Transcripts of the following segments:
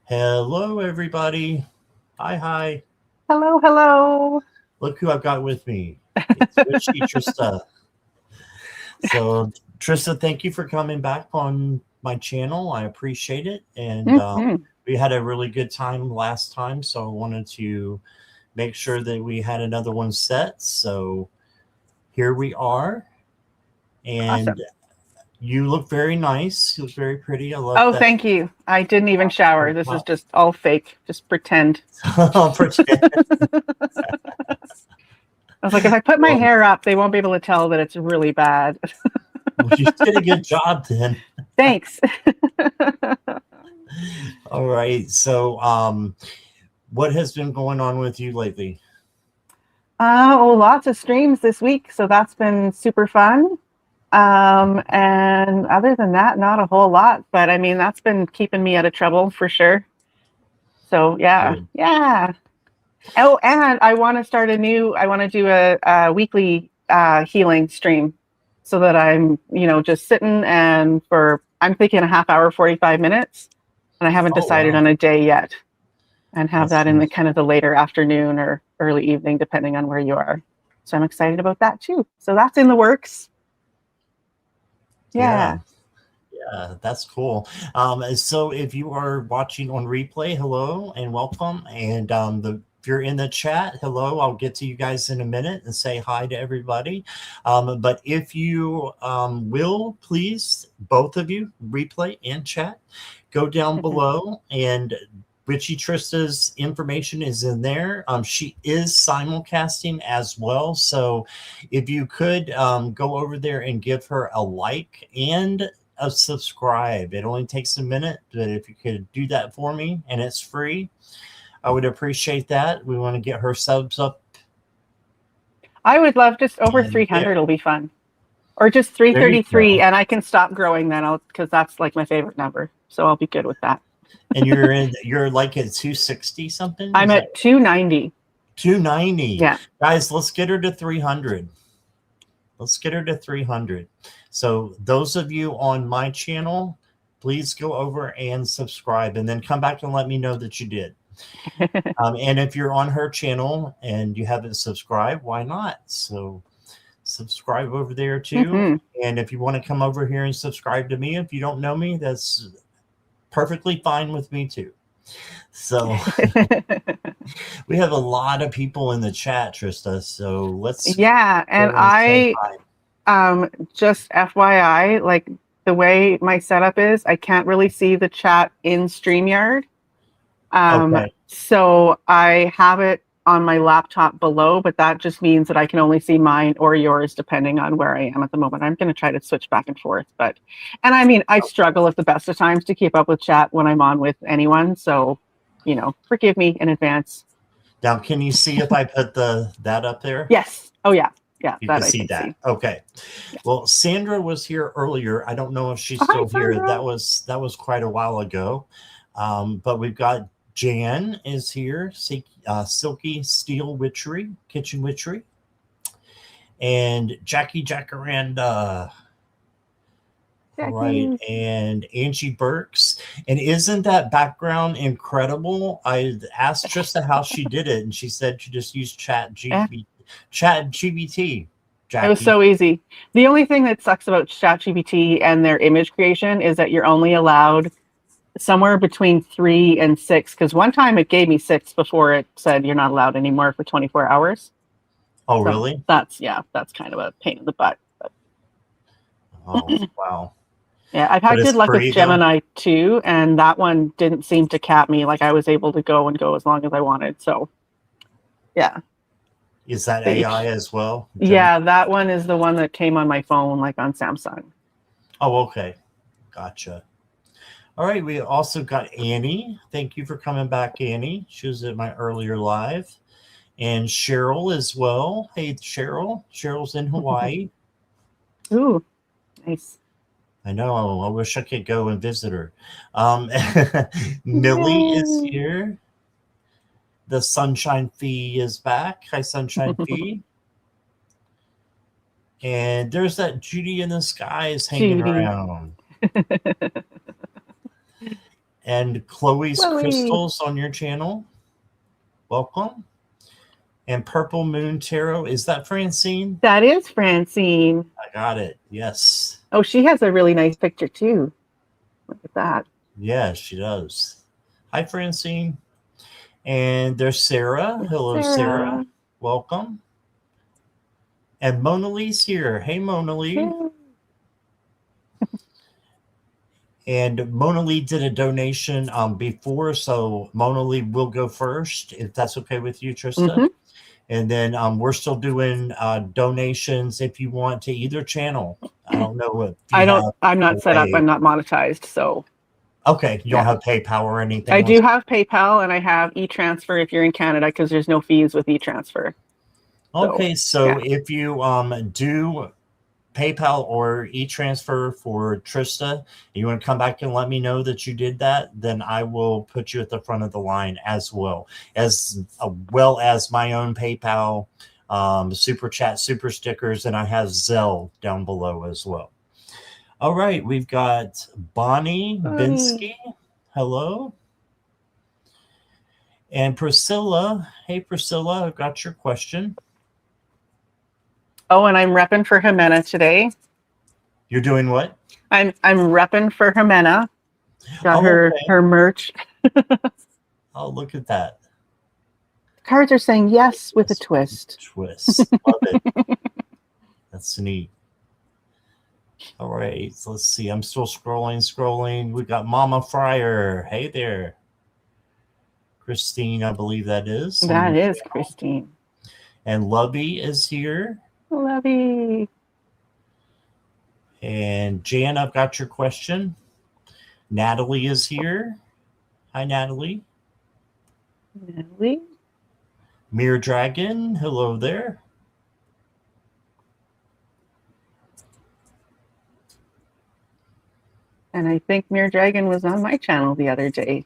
Hello, everybody. Hi, hi. Hello, hello. Look who I've got with me. It's Witchy Trista. So, Trista, thank you for coming back on my channel. I appreciate it. And Hmm. we had a really good time last time. So, I wanted to make sure that we had another one set. So, here we are. And Awesome. you look very nice. You look very pretty. I love Oh, that. thank you. I didn't even shower. This is just all fake. Just pretend. I'll pretend. I was like, if I put my Well, hair up, they won't be able to tell that it's really bad. you did a good job then. Thanks. All right. So, what has been going on with you lately? Lots of streams this week, so that's been super fun. And other than that, not a whole lot. But I mean, that's been keeping me out of trouble for sure. So yeah, Good. yeah. Oh, and I want to start I want to do a weekly healing stream so that I'm just sitting I'm thinking a half hour, 45 minutes. And I haven't Oh, decided on wow. a day yet and have That that in the sounds kind of the later afternoon or early evening, depending on where you are. So I'm excited about that too. So that's in the works. yeah. Yeah. Yeah, that's cool. So if you are watching on replay, hello and welcome. And if you're in the chat, hello. I'll get to you guys in a minute and say hi to everybody. But if you will, please, both of you, replay and chat, go down below and Richie Trista's information is in there. She is simulcasting as well. So if you could go over there and give her a like and a subscribe. It only takes a minute, but if you could do that for me and it's free, I would appreciate that. We want to get her subs up. I would love just over And 300 will be fun. Or just there you 333 go. and I can stop growing then because that's like my favorite number. So I'll be good with that. And you're like at 260 something? I'm Is that at 290. 290? Yeah. Guys, let's get her to 300. Let's get her to 300. So those of you on my channel, please go over and subscribe and then come back and let me know that you did. And if you're on her channel and you haven't subscribed, why not? So subscribe over there too. Hmm. And if you want to come over here and subscribe to me, if you don't know me, that's perfectly fine with me too. So we have a lot of people in the chat, Trista. So let's Yeah, and go and say I hi. just FYI, like the way my setup is, I can't really see the chat in StreamYard. Okay. So I have it on my laptop below, but that just means that I can only see mine or yours depending on where I am at the moment. I'm going to try to switch back and forth, and I mean, I struggle at the best of times to keep up with chat when I'm on with anyone. So, forgive me in advance. Now, can you see if I put that up there? Yes. Oh yeah. Yeah, You can that I see can that. see. Okay. Yeah. Well, Sandra was here earlier. I don't know if she's Oh, hi, still here. Sandra. That was quite a while ago. But we've got Jan is here, Silky Steel Witchery, Kitchen Witchery, and Jackie Jacaranda. All right, Jackie. and Angie Burks. And isn't that background incredible? I asked Trista how she did it, and she said she just used Yeah. Chat GBT. It was Jackie. so easy. The only thing that sucks about ChatGPT and their image creation is that you're only allowed somewhere between 3 and 6. Because one time it gave me 6 before it said you're not allowed anymore for 24 hours. Oh, So really? that's kind of a pain in the butt. But Oh, wow. yeah, I've But had it's good luck with free though. Gemini too, and that one didn't seem to cap me. Like I was able to go as long as I wanted. So yeah. Is that But AI as well? Gemini? yeah, that one is the one that came on my phone, like on Samsung. Oh, okay. Gotcha. All right. We also got Annie. Thank you for coming back, Annie. She was at my earlier live. And Cheryl as well. Hey, Cheryl. Cheryl's in Hawaii. Ooh, nice. I know. I wish I could go and visit her. Millie is Yay. here. The Sunshine Fee is back. Hi, Sunshine Fee. And there's that Judy in the Skies hanging Judy. around. And Chloe's Chloe. Crystals on your channel. Welcome. And Purple Moon Tarot. Is that Francine? That is Francine. I got it. Yes. Oh, she has a really nice picture too. Look at that. Yeah, she does. Hi, Francine. And there's Sarah. Hello, Sarah. Welcome. And Mona Lee's here. Hey, Mona Lee. And Mona Lee did a donation before, so Mona Lee will go first, if that's okay with you, Trista. Mm-hmm. And then we're still doing donations if you want to either channel. I don't know what I'm not set up. I'm not monetized, so. Okay, you don't have PayPal or anything? I do have PayPal, and I have e-transfer if you're in Canada, because there's no fees with e-transfer. Okay, so if you do PayPal or e-transfer for Trista, you want to come back and let me know that you did that, then I will put you at the front of the line as well as my own PayPal, super chat, super stickers, and I have Zelle down below as well. All right, we've got Bonnie Binsky. Hello. And Priscilla. Hey, Priscilla, I've got your question. Oh, and I'm repping for Jimena today. You're doing what? I'm repping for Jimena. Got her merch. Oh, look at that. Cards are saying yes with a twist. Twist. Love it. That's neat. All right, so let's see. I'm still scrolling. We got Mama Fryer. Hey there. Christine, I believe that is. That is Christine. And Lovey is here. Lovey. And Jan, I've got your question. Natalie is here. Hi, Natalie. Natalie. Mirror Dragon, hello there. And I think Mirror Dragon was on my channel the other day.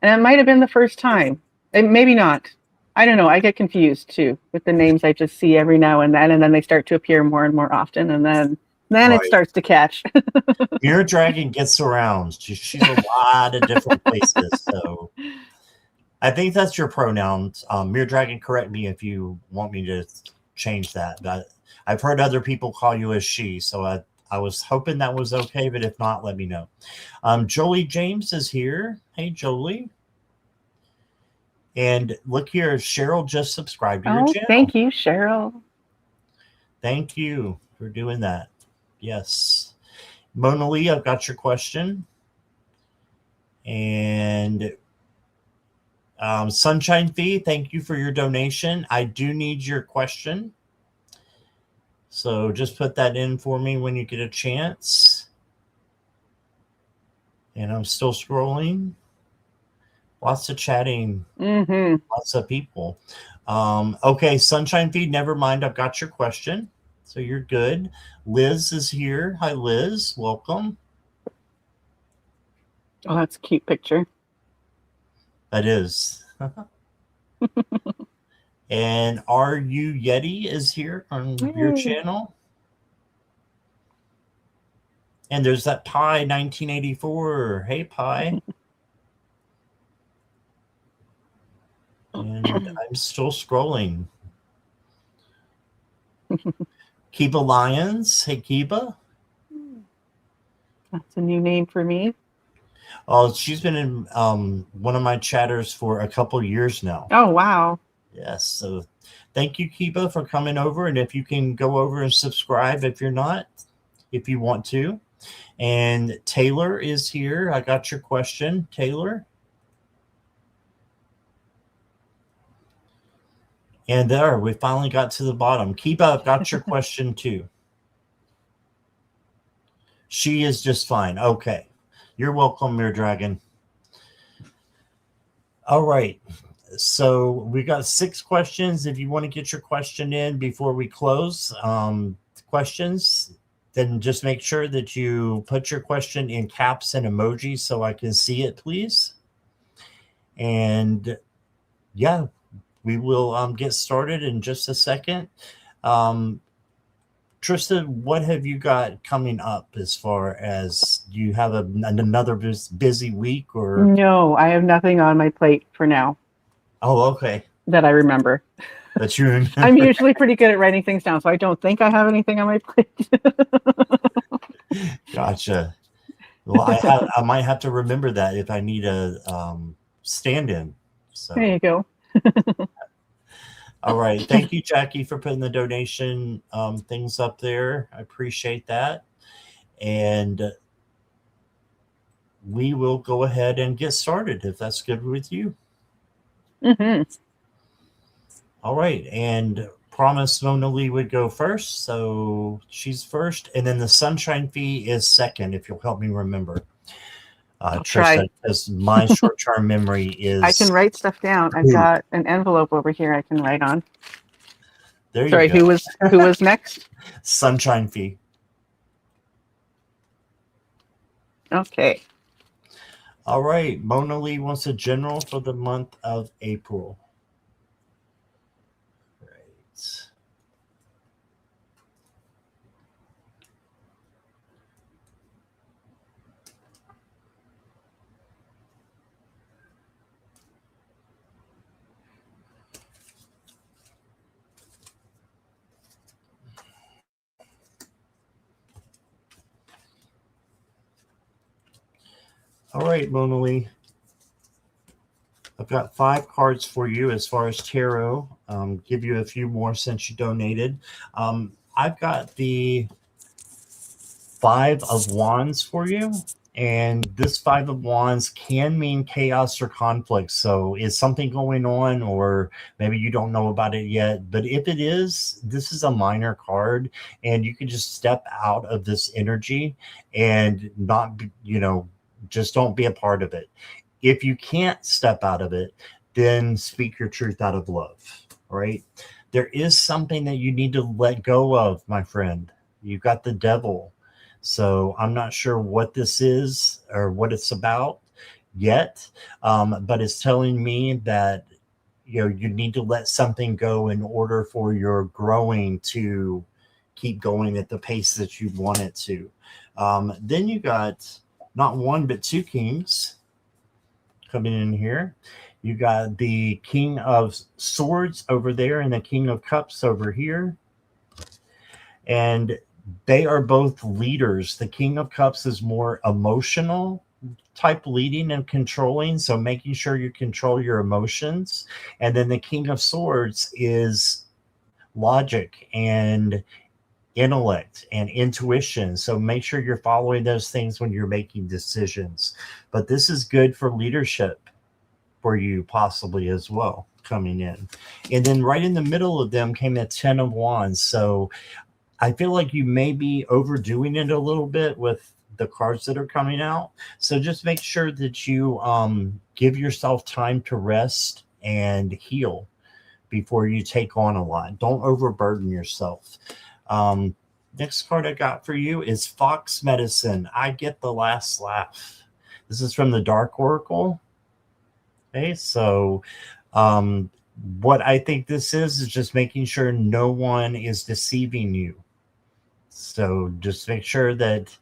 And it might have been the first time. Maybe not. I don't know. I get confused too with the names I just see every now and then they start to appear more and more often, and then it starts to catch. Mirror Dragon gets around. She's a lot of different places. So I think that's your pronouns. Mirror Dragon, correct me if you want me to change that. But I've heard other people call you as she, so I was hoping that was okay, but if not, let me know. Jolie James is here. Hey, Jolie. And look here, Cheryl just subscribed to your channel. Thank you, Cheryl. Thank you for doing that. Yes. Mona Lee, I've got your question. And Sunshine Fee, thank you for your donation. I do need your question. So just put that in for me when you get a chance. And I'm still scrolling. Lots of chatting. Lots of people. Okay, Sunshine Feed, never mind. I've got your question. So you're good. Liz is here. Hi, Liz. Welcome. Oh, that's a cute picture. That is. And Are You Yeti is here on your channel. And there's that Pi 1984. Hey, Pi. And I'm still scrolling. Kiba Lyons. Hey, Kiba. That's a new name for me. Oh, she's been in one of my chatters for a couple years now. Oh, wow. Yes. So thank you, Kiba, for coming over. And if you can go over and subscribe if you're not, if you want to. And Taylor is here. I got your question, Taylor. And there, we finally got to the bottom. Kiba, I've got your question too. She is just fine. Okay. You're welcome, Mirror Dragon. All right. So we got 6 questions. If you want to get your question in before we close questions, then just make sure that you put your question in caps and emojis so I can see it, please. And yeah, we will get started in just a second. Trista, Trista, what have you got coming up as far as you have another busy week or? No, I have nothing on my plate for now Oh, okay. that I remember. That you remember. I'm usually pretty good at writing things down, so I don't think I have anything on my plate. Gotcha. Well, I might have to remember that if I need a stand-in. So There you go. all right. Thank you, Jackie, for putting the donation things up there. I appreciate that. And we will go ahead and get started if that's good with you. Mm-hmm. All right. And promised Mona Lee would go first. So she's first. And then the sunshine fee is second, if you'll help me remember. I'll Trisha, try. because my short-term memory is. I can write stuff down. I've got an envelope over here I can write on. There Sorry, you go. who was next? Sunshine fee. Okay. All right. Mona Lee wants a general for the month of April. Right. All right, Mona Lee. I've got 5 cards for you as far as tarot. Give you a few more since you donated. I've got the 5 of Wands for you. And this 5 of Wands can mean chaos or conflict. So is something going on, or maybe you don't know about it yet. But if it is, this is a minor card, and you can just step out of this energy and not, just don't be a part of it. If you can't step out of it, then speak your truth out of love. Right? There is something that you need to let go of, my friend. You've got the devil. So I'm not sure what this is or what it's about yet, but it's telling me that you need to let something go in order for your growing to keep going at the pace that you want it to. Then you got not 1 but 2 kings coming in here. You got the King of Swords over there and the King of Cups over here. And they are both leaders. The King of Cups is more emotional type leading and controlling, so making sure you control your emotions. And then the King of Swords is logic and intellect and intuition. So make sure you're following those things when you're making decisions. But this is good for leadership for you possibly as well coming in. And then right in the middle of them came the 10 of Wands. So I feel like you may be overdoing it a little bit with the cards that are coming out. So just make sure that you give yourself time to rest and heal before you take on a lot. Don't overburden yourself. Next card I got for you is Fox Medicine. I get the last laugh. This is from the Dark Oracle. Okay, so what I think this is just making sure no one is deceiving you. So just make sure that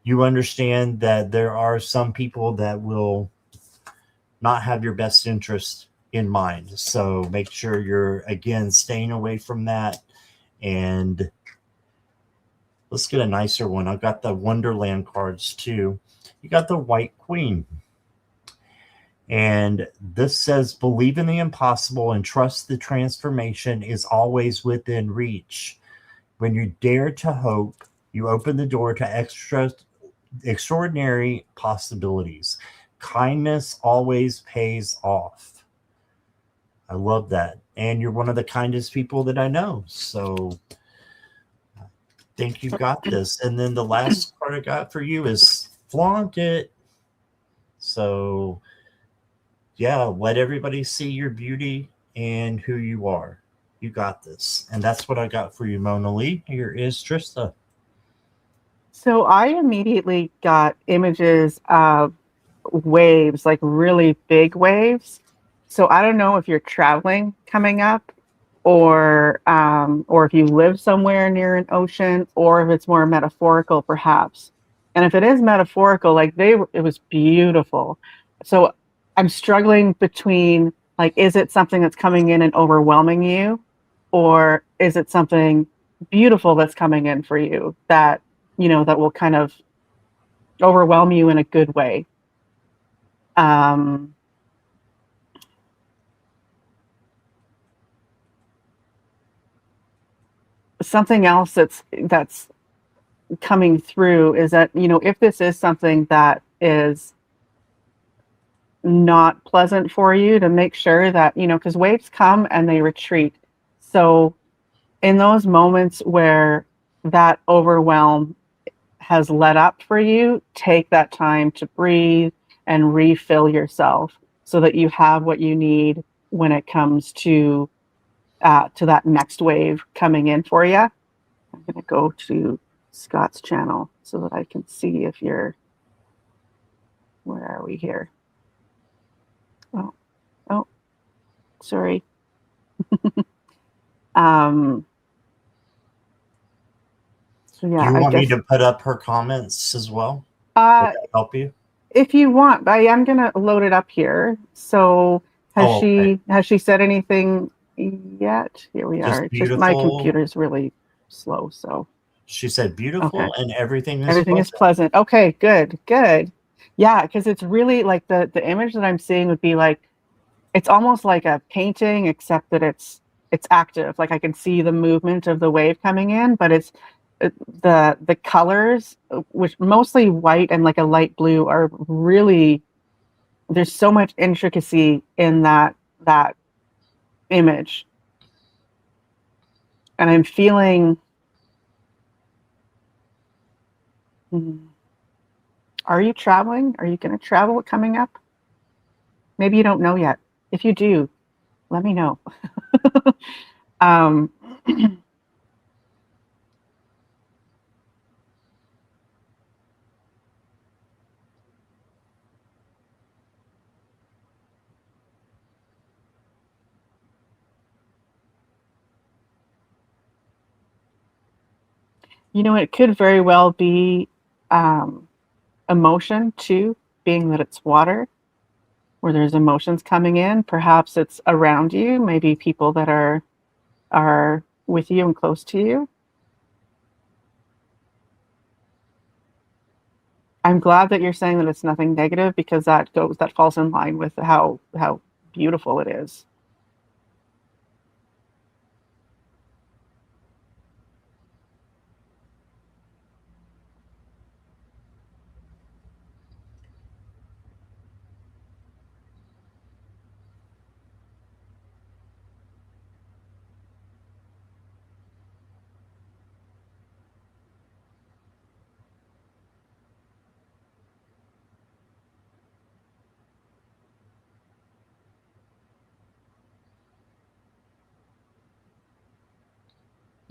you understand that there are some people that will not have your best interest in mind. So make sure you're, again, staying away from that. And let's get a nicer one. I've got the Wonderland cards too. You got the White Queen. And this says, believe in the impossible and trust the transformation is always within reach. When you dare to hope, you open the door to extraordinary possibilities. Kindness always pays off. I love that. And you're one of the kindest people that I know. So I think you've got this. And then the last card I got for you is flaunt it. So yeah, let everybody see your beauty and who you are. You got this. And that's what I got for you, Mona Lee. Here is Trista. So I immediately got images of waves, like really big waves. So I don't know if you're traveling coming up or if you live somewhere near an ocean, or if it's more metaphorical, perhaps. And if it is metaphorical, like it was beautiful. So I'm struggling between like, is it something that's coming in and overwhelming you, or is it something beautiful that's coming in for you that that will kind of overwhelm you in a good way. Um, Something else that's coming through is that if this is something that is not pleasant for you, to make sure that because waves come and they retreat. So in those moments where that overwhelm has let up for you, take that time to breathe and refill yourself so that you have what you need when it comes to that next wave coming in for you. I'm going to go to Scott's channel so that I can see if you're, where are we here? Oh, sorry. So Do yeah, you I want me guess to put up her comments as well? Would uh, that help you? if you want, I am going to load it up here. So Oh, okay. has she said anything yet? Here we Just are. It's just my beautiful. computer's really slow. So, She said okay. beautiful and everything is Everything is pleasant. pleasant. Okay, good, good. Yeah, because it's really like the image that I'm seeing would be like, it's almost like a painting, except that it's active. Like I can see the movement of the wave coming in, but the colors, which mostly white and like a light blue, are really, there's so much intricacy in that image. And I'm feeling, are you traveling? Are you going to travel coming up? Maybe you don't know yet. If you do, let me know. um, it could very well be emotion too, being that it's water, where there's emotions coming in. Perhaps it's around you, maybe people that are with you and close to you. I'm glad that you're saying that it's nothing negative, because that falls in line with how beautiful it is.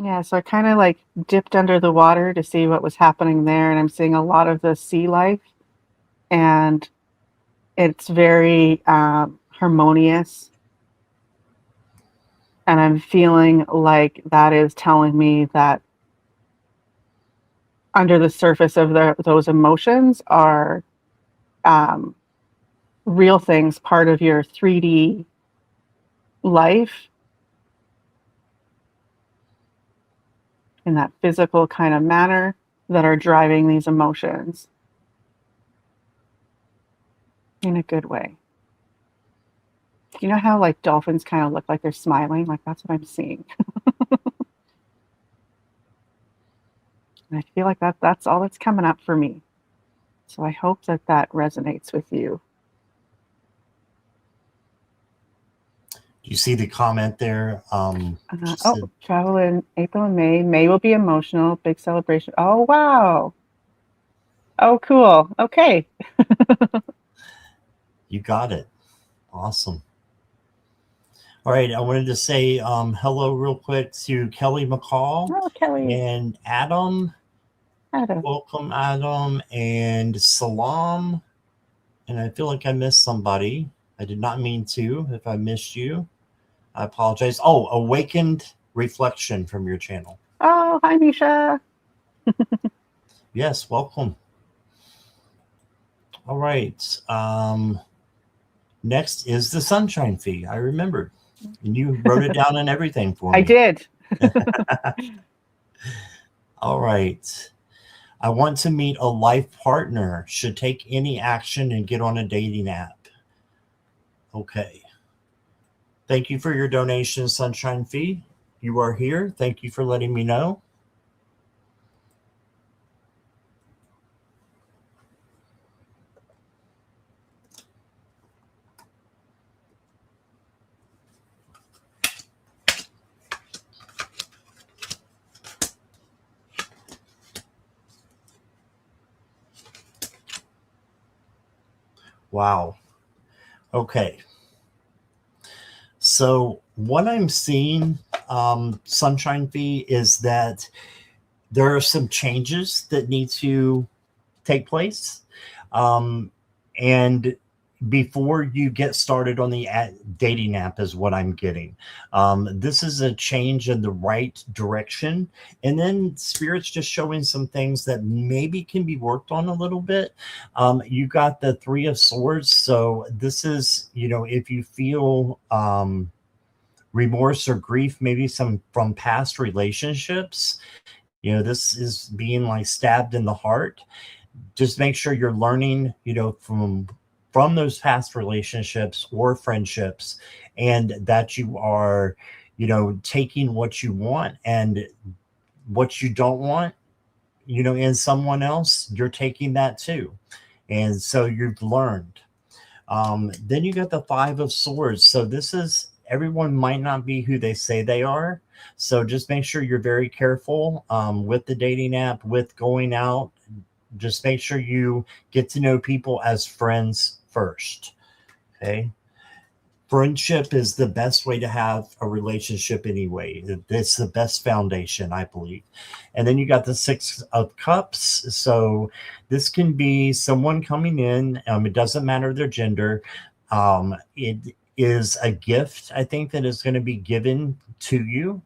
Yeah, so I kind of like dipped under the water to see what was happening there, and I'm seeing a lot of the sea life, and it's very harmonious. And I'm feeling like that is telling me that under the surface of those emotions are um, real things, part of your 3D life, in that physical kind of manner, that are driving these emotions in a good way. You know how like dolphins kind of look like they're smiling? Like that's what I'm seeing. And I feel like that's all that's coming up for me. So I hope that resonates with you. You see the comment there? Said, Travel in April and May. May will be emotional. Big celebration. Oh, wow. Oh, cool. Okay. you got it. Awesome. All right. I wanted to say hello real quick to Kelly McCall Oh, Kelly. and Adam. Adam. Welcome, Adam, and Salam. And I feel like I missed somebody. I did not mean to if I missed you. I apologize. Oh, awakened reflection from your channel. Oh, hi, Misha. Yes, welcome. All right. Next is the sunshine fee. I remembered. And you wrote it down and everything for I me. did. All right. I want to meet a life partner. Should take any action and get on a dating app. Okay. Thank you for your donation, Sunshine Fee. You are here. Thank you for letting me know. Wow. Okay. So what I'm seeing, Sunshine Fee, is that there are some changes that need to take place. Um, and before you get started on the dating app is what I'm getting. This is a change in the right direction. And then Spirit's just showing some things that maybe can be worked on a little bit. You got the Three of Swords. So this is, if you feel remorse or grief, maybe some from past relationships, this is being like stabbed in the heart. Just make sure you're learning, from those past relationships or friendships, and that you are, taking what you want and what you don't want, in someone else, you're taking that too. And so you've learned. Then you got the Five of Swords. So this is, everyone might not be who they say they are. So just make sure you're very careful with the dating app, with going out. Just make sure you get to know people as friends first. Okay. Friendship is the best way to have a relationship anyway. It's the best foundation, I believe. And then you got the Six of Cups. So this can be someone coming in. It doesn't matter their gender. It is a gift, I think, that is going to be given to you.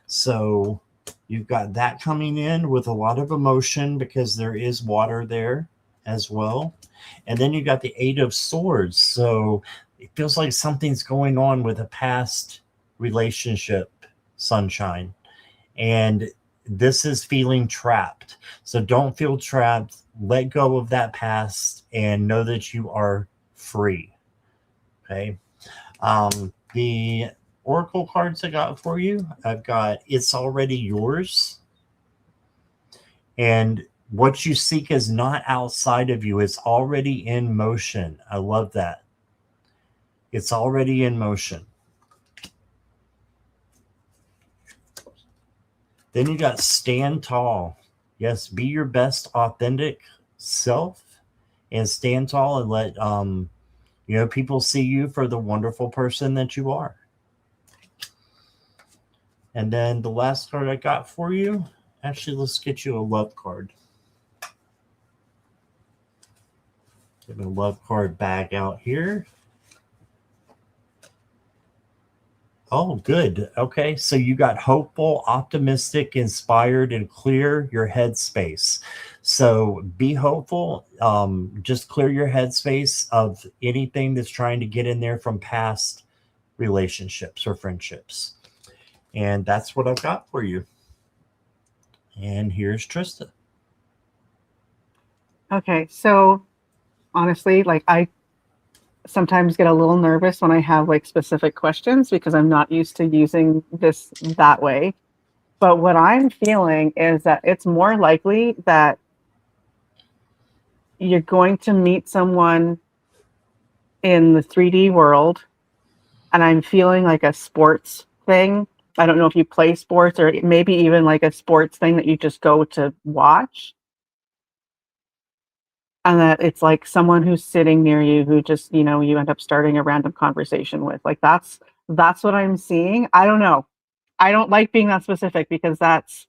So you've got that coming in with a lot of emotion because there is water there as well. And then you got the Eight of Swords. So it feels like something's going on with a past relationship, Sunshine. And this is feeling trapped. So don't feel trapped. Let go of that past and know that you are free. Okay. The Oracle cards I got for you, I've got It's Already Yours. And what you seek is not outside of you, it's already in motion. I love that. It's already in motion. Then you got Stand Tall. Yes, be your best authentic self and stand tall and let people see you for the wonderful person that you are. And then the last card I got for you, actually, let's get you a love card. Get a love card bag out here. Oh, good. Okay. So you got hopeful, optimistic, inspired, and clear your headspace. So be hopeful. Just clear your headspace of anything that's trying to get in there from past relationships or friendships. And that's what I've got for you. And here's Trista. Okay. So honestly, like I sometimes get a little nervous when I have like specific questions because I'm not used to using this that way. But what I'm feeling is that it's more likely that you're going to meet someone in the 3D world, and I'm feeling like a sports thing. I don't know if you play sports or maybe even like a sports thing that you just go to watch. And that it's like someone who's sitting near you who just, you end up starting a random conversation with. Like that's what I'm seeing. I don't know. I don't like being that specific because that's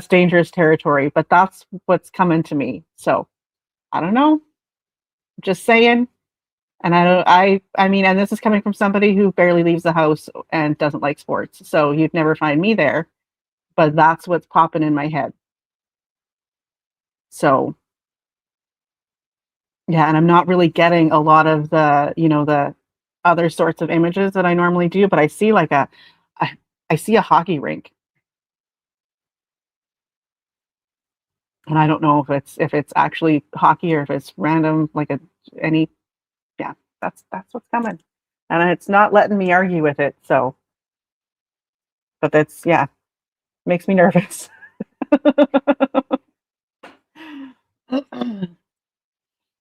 dangerous territory, but that's what's coming to me. So I don't know. Just saying. And I mean, and this is coming from somebody who barely leaves the house and doesn't like sports. So you'd never find me there, but that's what's popping in my head. So yeah, and I'm not really getting a lot of the other sorts of images that I normally do, but I see I, I see a hockey rink. And I don't know if it's actually hockey or if it's random, like any yeah, that's what's coming. And it's not letting me argue with it, so but that's yeah, makes me nervous.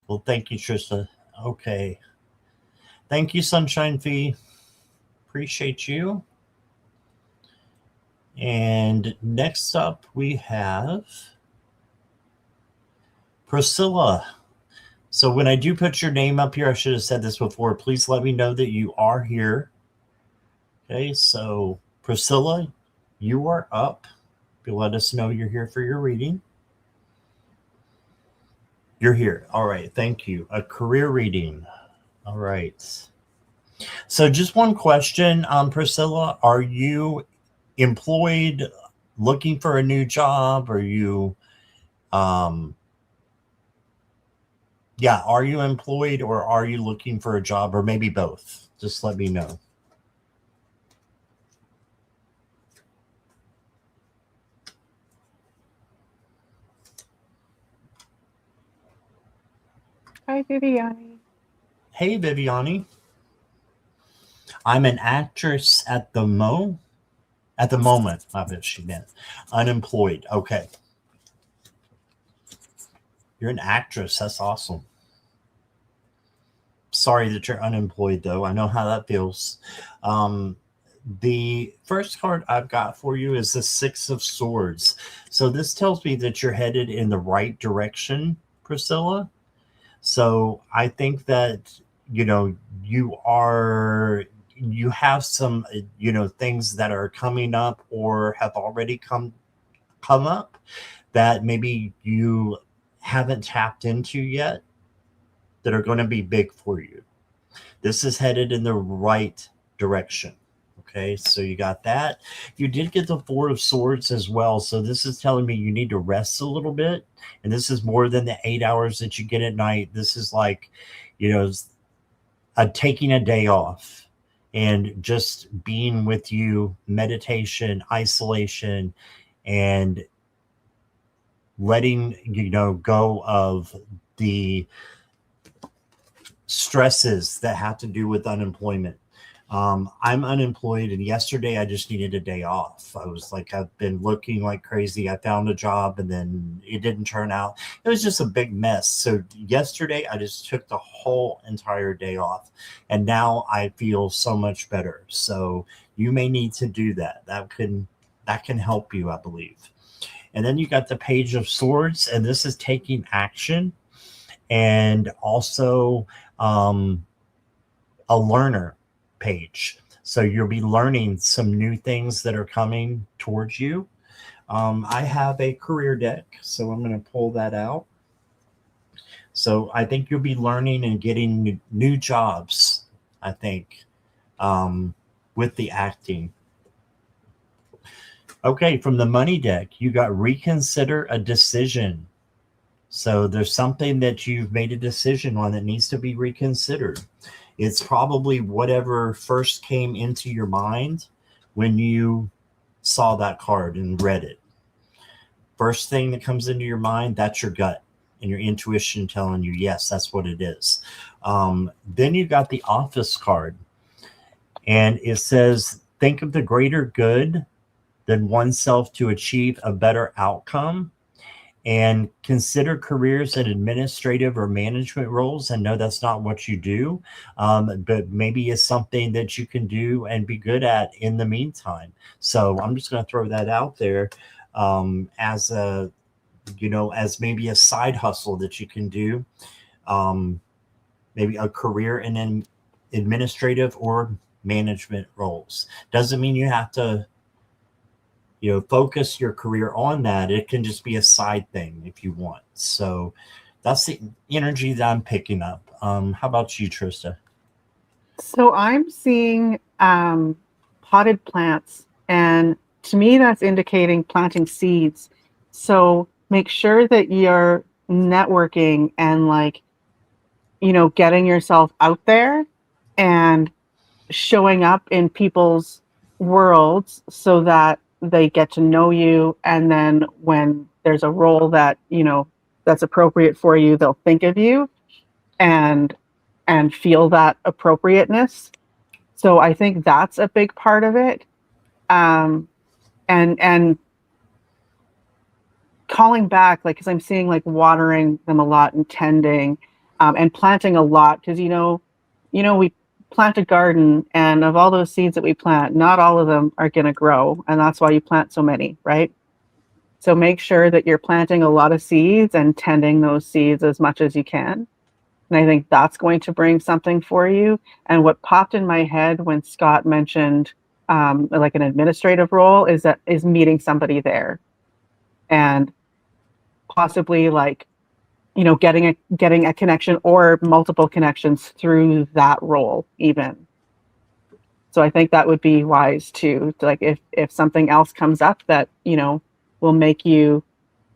Well, thank you, Trista. Okay. Thank you, Sunshine Fee. Appreciate you. And next up, we have Priscilla. So when I do put your name up here, I should have said this before. Please let me know that you are here. Okay, so Priscilla, you are up. You let us know you're here for your reading. You're here. All right, thank you. A career reading. All right. So just one question, Priscilla. Are you employed, looking for a new job? Are you are you employed or are you looking for a job, or maybe both? Just let me know. Hi, Viviani. Hey, Viviani. I'm an actress at the moment. I bet she meant unemployed. Okay. You're an actress. That's awesome. Sorry that you're unemployed, though. I know how that feels. The first card I've got for you is the Six of Swords. So this tells me that you're headed in the right direction, Priscilla. So I think that, you have some, things that are coming up or have already come up that maybe you haven't tapped into yet that are going to be big for you. This is headed in the right direction. Okay, so you got that. You did get the Four of Swords as well. So this is telling me you need to rest a little bit. And this is more than the 8 hours that you get at night. This is like, taking a day off and just being with you, meditation, isolation, and letting go of the stresses that have to do with unemployment. I'm unemployed, and yesterday I just needed a day off. I was like, I've been looking like crazy. I found a job, and then it didn't turn out. It was just a big mess. So yesterday I just took the whole entire day off, and now I feel so much better. So you may need to do that. That can help you, I believe. And then you got the Page of Swords, and this is taking action, and also a learner page. So you'll be learning some new things that are coming towards you. I have a career deck, so I'm going to pull that out. So I think you'll be learning and getting new jobs, I think, with the acting. Okay, from the money deck, you got reconsider a decision. So there's something that you've made a decision on that needs to be reconsidered. It's probably whatever first came into your mind when you saw that card and read it. First thing that comes into your mind, that's your gut and your intuition telling you, yes, that's what it is. Then you got the Office card, and it says, think of the greater good than oneself to achieve a better outcome, and consider careers in administrative or management roles. And no, that's not what you do, but maybe it's something that you can do and be good at in the meantime. So I'm just going to throw that out there as as maybe a side hustle that you can do, maybe a career in administrative or management roles. Doesn't mean you have to focus your career on that. It can just be a side thing if you want. So That's the energy that I'm picking up. How about you, Trista? So I'm seeing potted plants, and to me, that's indicating planting seeds. So make sure that you're networking and like, getting yourself out there and showing up in people's worlds so that they get to know you. And then when there's a role that, that's appropriate for you, they'll think of you and feel that appropriateness. So I think that's a big part of it. And calling back, like, because I'm seeing like watering them a lot and tending, and planting a lot, because we plant a garden, and of all those seeds that we plant, not all of them are going to grow, and that's why you plant so many, right? So make sure that you're planting a lot of seeds and tending those seeds as much as you can. And I think that's going to bring something for you. And what popped in my head when Scott mentioned like an administrative role is meeting somebody there, and possibly like, getting a connection or multiple connections through that role even. So I think that would be wise too. Like if something else comes up that, will make you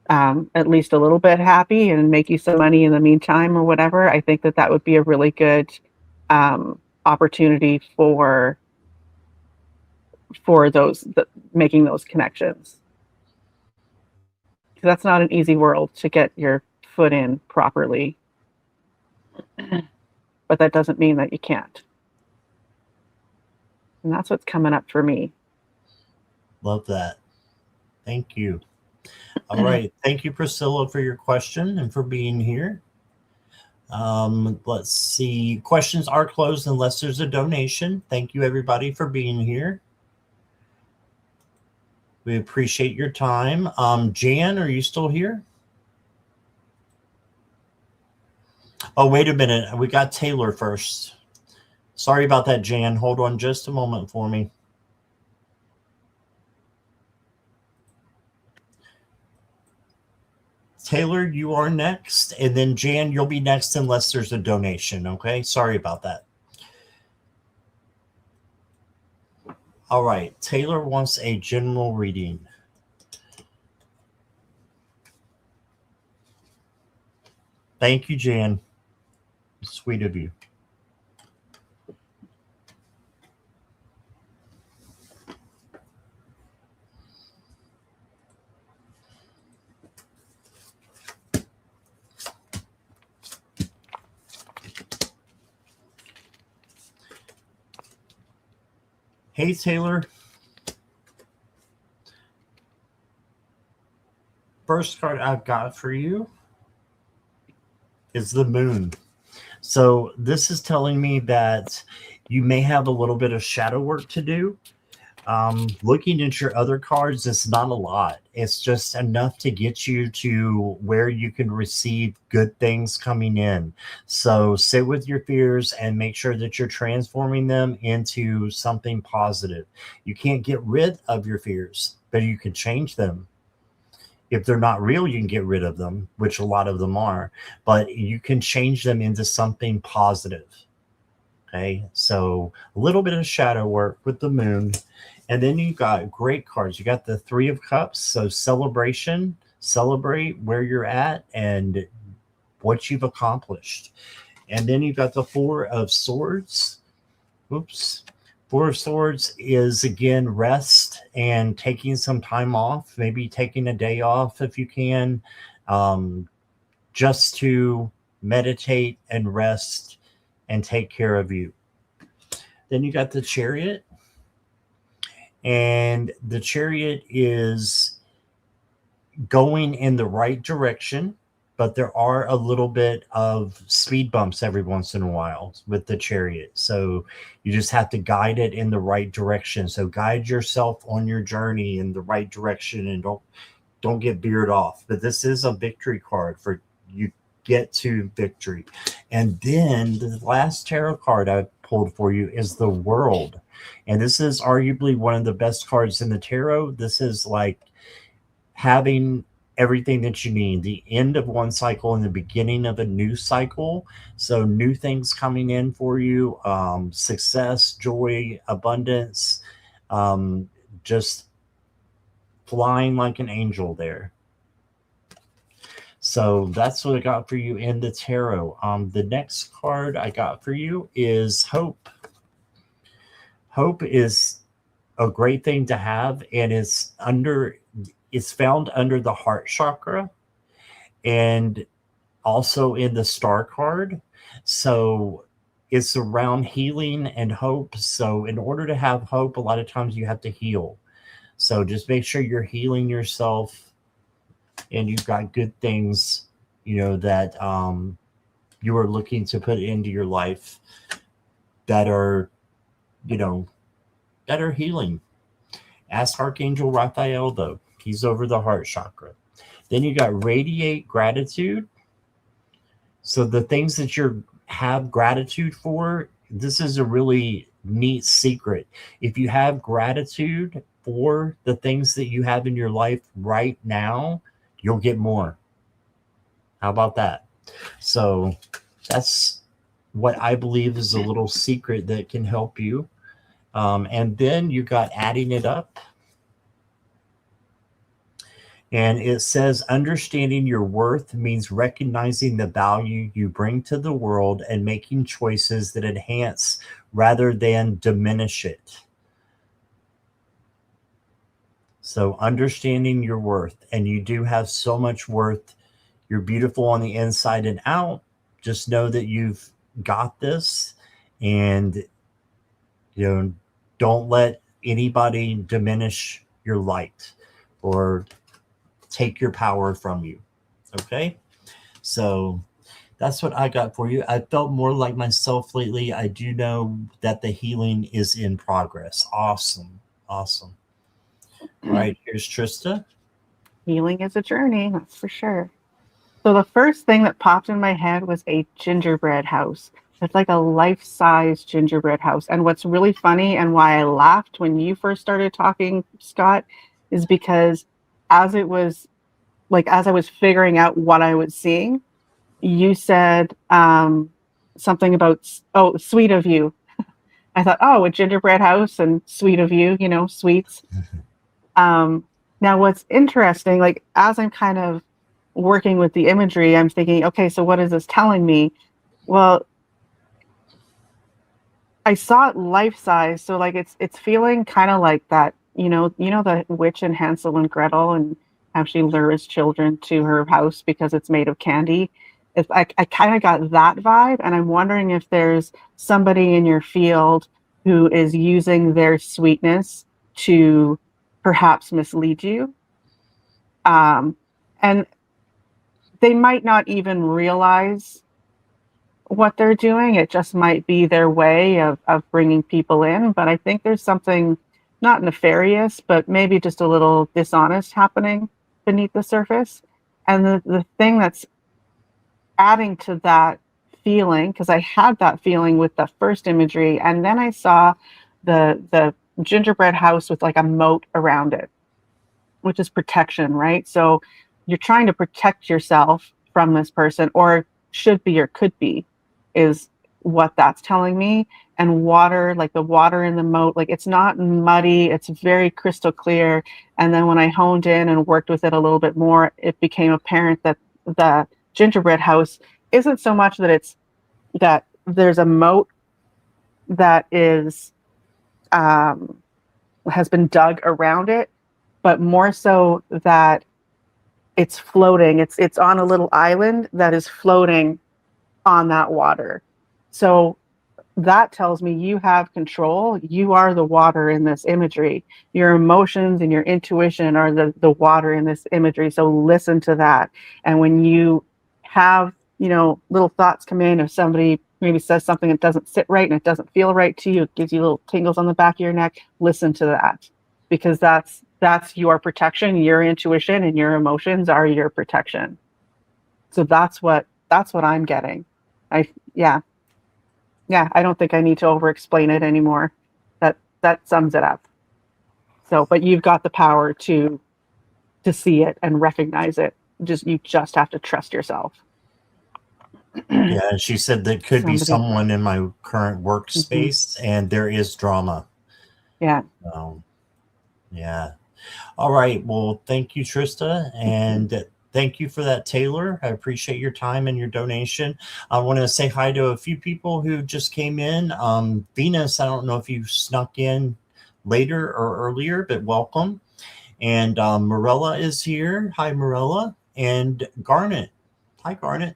at least a little bit happy and make you some money in the meantime or whatever, I think that would be a really good opportunity for making those connections. Because that's not an easy world to get your foot in properly. But that doesn't mean that you can't. And that's what's coming up for me. Love that. Thank you. All right. Thank you, Priscilla, for your question and for being here. Let's see. Questions are closed unless there's a donation. Thank you, everybody, for being here. We appreciate your time. Jan, are you still here? Oh, wait a minute. We got Taylor first. Sorry about that, Jan. Hold on just a moment for me. Taylor, you are next. And then Jan, you'll be next unless there's a donation. Okay. Sorry about that. All right. Taylor wants a general reading. Thank you, Jan. Sweet of you. Hey, Taylor. First card I've got for you is the moon. So this is telling me that you may have a little bit of shadow work to do. Looking at your other cards, it's not a lot. It's just enough to get you to where you can receive good things coming in. So sit with your fears and make sure that you're transforming them into something positive. You can't get rid of your fears, but you can change them. If they're not real, you can get rid of them, which a lot of them are, but you can change them into something positive. Okay, so a little bit of shadow work with the moon. And then you got great cards. You got the Three of Cups. So celebration, celebrate where you're at and what you've accomplished. And then you got the Four of Swords. Oops. Four of Swords is, again, rest and taking some time off, maybe taking a day off if you can, just to meditate and rest and take care of you. Then you got the Chariot. And the Chariot is going in the right direction, but there are a little bit of speed bumps every once in a while with the Chariot. So you just have to guide it in the right direction. So guide yourself on your journey in the right direction and don't get veered off. But this is a victory card for you get to victory. And then the last tarot card I pulled for you is the World. And this is arguably one of the best cards in the tarot. This is like having everything that you need, the end of one cycle and the beginning of a new cycle. So new things coming in for you, success, joy, abundance, just flying like an angel there. So that's what I got for you in the tarot. The next card I got for you is hope. Hope is a great thing to have, and it's found under the heart chakra and also in the star card. So it's around healing and hope. So in order to have hope, a lot of times you have to heal. So just make sure you're healing yourself and you've got good things, that you are looking to put into your life that are, you know, that are healing. Ask Archangel Raphael, though. He's over the heart chakra. Then you got radiate gratitude. So the things that you have gratitude for, this is a really neat secret. If you have gratitude for the things that you have in your life right now, you'll get more. How about that? So that's what I believe is a little secret that can help you. And then you got adding it up. And it says, understanding your worth means recognizing the value you bring to the world and making choices that enhance rather than diminish it. So, understanding your worth, and you do have so much worth. You're beautiful on the inside and out. Just know that you've got this, and don't let anybody diminish your light or take your power from you. Okay? So that's what I got for you. I felt more like myself lately. I do know that the healing is in progress. Awesome. Awesome. All right, here's Trista. Healing is a journey, that's for sure. So the first thing that popped in my head was a gingerbread house. It's like a life-size gingerbread house. And what's really funny and why I laughed when you first started talking, Scott, is because as I was figuring out what I was seeing, you said something about, oh, sweet of you. I thought, oh, a gingerbread house and sweet of you, sweets. Now, what's interesting, like as I'm kind of working with the imagery, I'm thinking, okay, so what is this telling me? Well, I saw it life size, so like it's feeling kind of like that, the witch in Hansel and Gretel and how she lures children to her house because it's made of candy. I kind of got that vibe, and I'm wondering if there's somebody in your field who is using their sweetness to perhaps mislead you. And they might not even realize what they're doing. It just might be their way of bringing people in. But I think there's something not nefarious, but maybe just a little dishonest happening beneath the surface. And the thing that's adding to that feeling, because I had that feeling with the first imagery, and then I saw the gingerbread house with like a moat around it, which is protection, right? So you're trying to protect yourself from this person, or should be or could be, is what that's telling me. And water, like the water in the moat, like it's not muddy, it's very crystal clear. And then when I honed in and worked with it a little bit more, it became apparent that the gingerbread house isn't so much that there's a moat that is has been dug around it, but more so that it's floating. It's on a little island that is floating on that water. So that tells me you have control. You are the water in this imagery. Your emotions and your intuition are the water in this imagery. So listen to that. And when you have, little thoughts come in, if somebody maybe says something that doesn't sit right and it doesn't feel right to you, it gives you little tingles on the back of your neck, listen to that, because that's your protection. Your intuition and your emotions are your protection. So that's what I'm getting. Yeah, I don't think I need to over explain it anymore. That sums it up. So, but you've got the power to to see it and recognize it. You just have to trust yourself. Yeah, she said that could be Somebody. someone in my current workspace, and there is drama. Yeah. Yeah. All right. Well, thank you, Trista, and thank you for that, Taylor. I appreciate your time and your donation. I want to say hi to a few people who just came in. Venus, I don't know if you snuck in later or earlier, but welcome. And Morella is here. Hi, Morella. And Garnet. Hi, Garnet.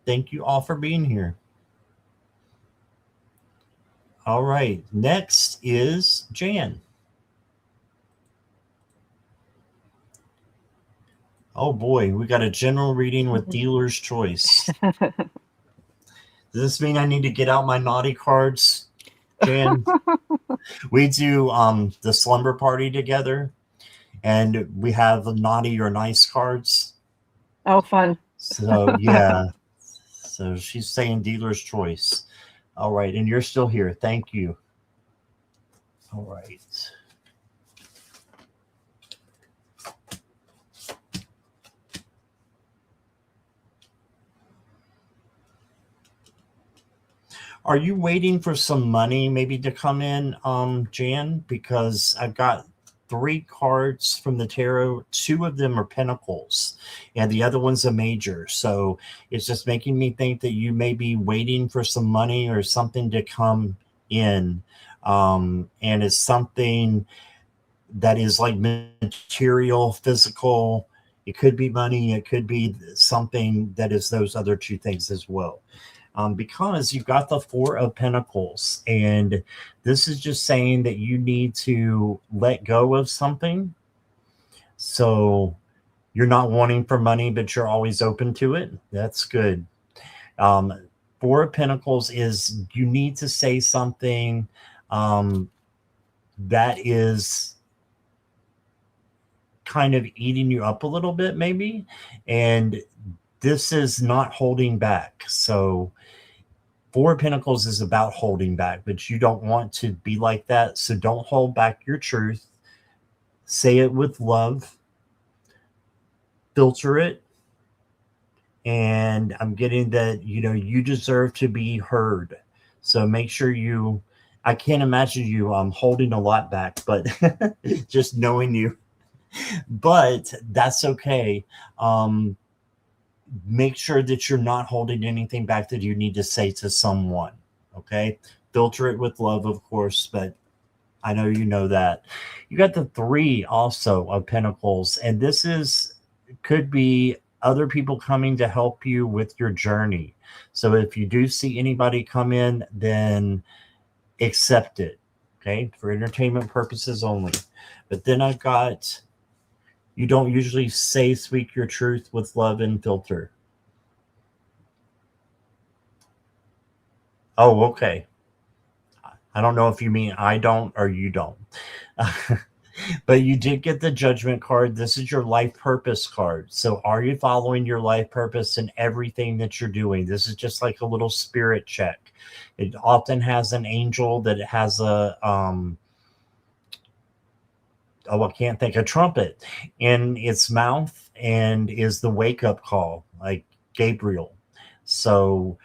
Thank you all for being here. All right. Next is Jan. Oh boy, we got a general reading with dealer's choice. Does this mean I need to get out my naughty cards, Jan? We do the slumber party together, and we have the naughty or nice cards. Oh, fun. So yeah. So she's saying dealer's choice. All right, and you're still here. Thank you. All right. Are you waiting for some money maybe to come in, Jan? Because I've got 3 cards from the tarot. 2 of them are pentacles, and the other one's a major. So it's just making me think that you may be waiting for some money or something to come in. And it's something that is like material, physical. It could be money. It could be something that is those other 2 things as well. Because you've got the 4 of Pentacles, and this is just saying that you need to let go of something. So you're not wanting for money, but you're always open to it. That's good. 4 of Pentacles is you need to say something that is kind of eating you up a little bit, maybe. And this is not holding back. So 4 of Pentacles is about holding back, but you don't want to be like that. So don't hold back your truth. Say it with love. Filter it. And I'm getting that, you deserve to be heard. So make sure I can't imagine you holding a lot back, but just knowing you. But that's okay. Make sure that you're not holding anything back that you need to say to someone. Okay. Filter it with love, of course, but I know you know that. You got the 3 also of Pentacles, and this could be other people coming to help you with your journey. So if you do see anybody come in, then accept it. Okay. For entertainment purposes only. But then I've got, you don't usually speak your truth with love and filter. Oh, okay. I don't know if you mean I don't or you don't. But you did get the Judgment card. This is your life purpose card. So are you following your life purpose in everything that you're doing? This is just like a little spirit check. It often has an angel that has I can't think, a trumpet in its mouth, and is the wake up call, like Gabriel. So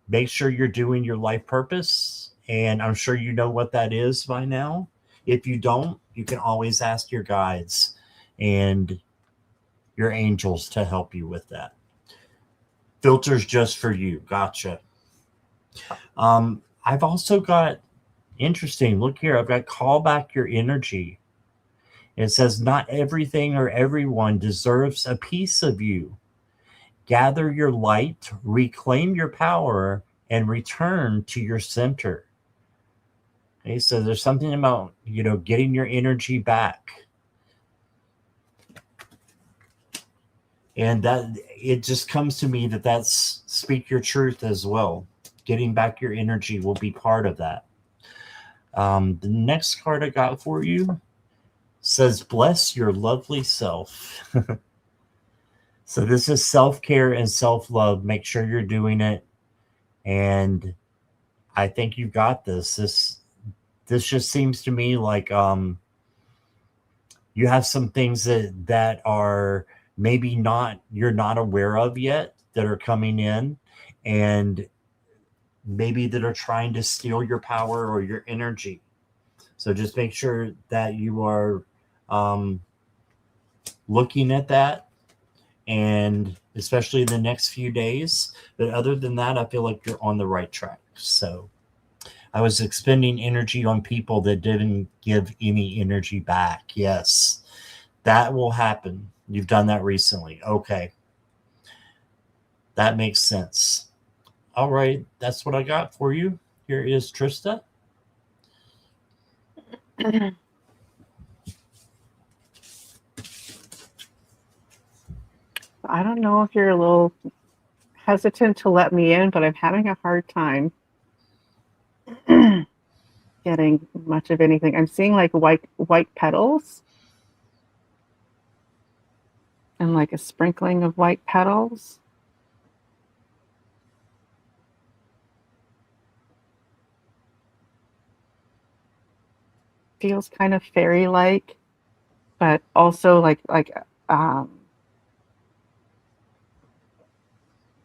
make sure you're doing your life purpose, and I'm sure you know what that is by now. If you don't, you can always ask your guides and your angels to help you with that. Filters just for you. Gotcha. I've also got, interesting, look here, I've got call back your energy. It says, not everything or everyone deserves a piece of you. Gather your light, reclaim your power, and return to your center. Okay, so there's something about, getting your energy back. And that it just comes to me that's speak your truth as well. Getting back your energy will be part of that. The next card I got for you says, bless your lovely self. So this is self-care and self-love. Make sure you're doing it. And I think you got this. This just seems to me like you have some things that are maybe not you're not aware of yet that are coming in, and maybe that are trying to steal your power or your energy. So just make sure that you are um, looking at that, and especially the next few days. But other than that, I feel like you're on the right track. So I was expending energy on people that didn't give any energy back. Yes, that will happen. You've done that recently. Okay, that makes sense. All right, that's what I got for you. Here is Trista. I don't know if you're a little hesitant to let me in, but I'm having a hard time getting much of anything. I'm seeing like white petals and like a sprinkling of white petals. Feels kind of fairy-like, but also um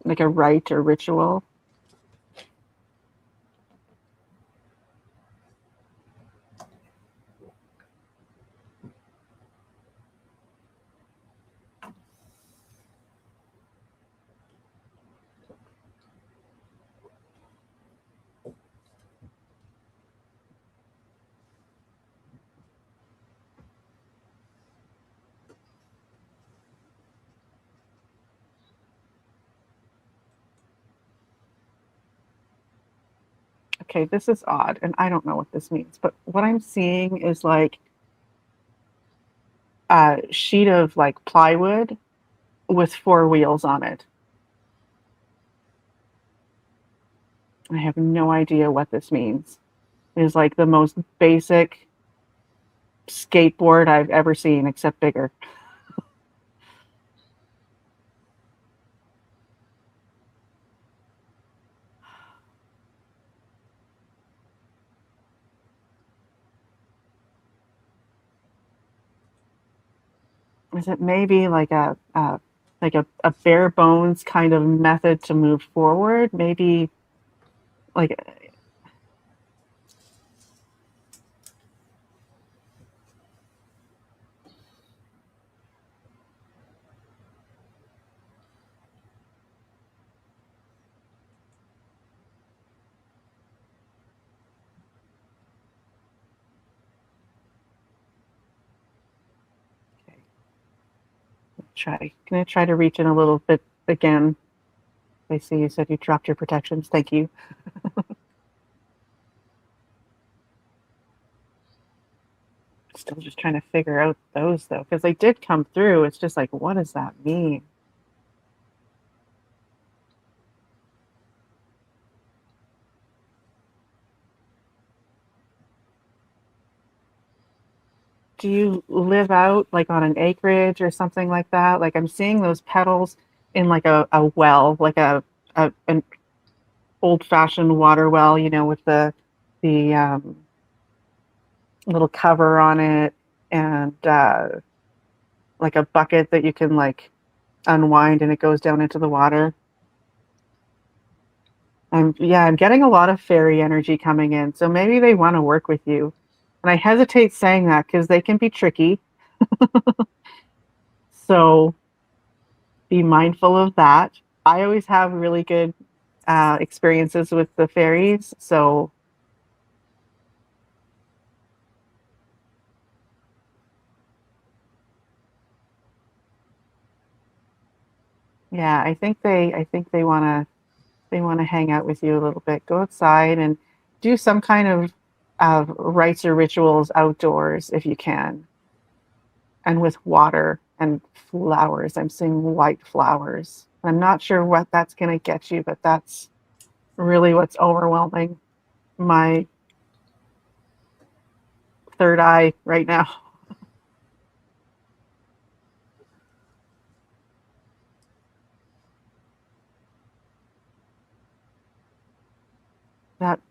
like a rite or ritual. Okay, this is odd, and I don't know what this means, but what I'm seeing is like a sheet of like plywood with four wheels on it. I have no idea what this means. It is like the most basic skateboard I've ever seen, except bigger. Is it maybe like a bare bones kind of method to move forward? Maybe like Can I try to reach in a little bit again? I see you said you dropped your protections. Thank you. Still just trying to figure out those though, because they did come through. It's just like, what does that mean? Do you live out like on an acreage or something like that? Like I'm seeing those petals in like a well, like an old fashioned water well, with the little cover on it and like a bucket that you can like unwind and it goes down into the water. I'm getting a lot of fairy energy coming in. So maybe they want to work with you. And I hesitate saying that because they can be tricky. So be mindful of that. I always have really good experiences with the fairies. So yeah, I think they want to hang out with you a little bit. Go outside and do some kind of rites or rituals outdoors if you can, and with water and flowers. I'm seeing white flowers. I'm not sure what that's going to get you, but that's really what's overwhelming my third eye right now.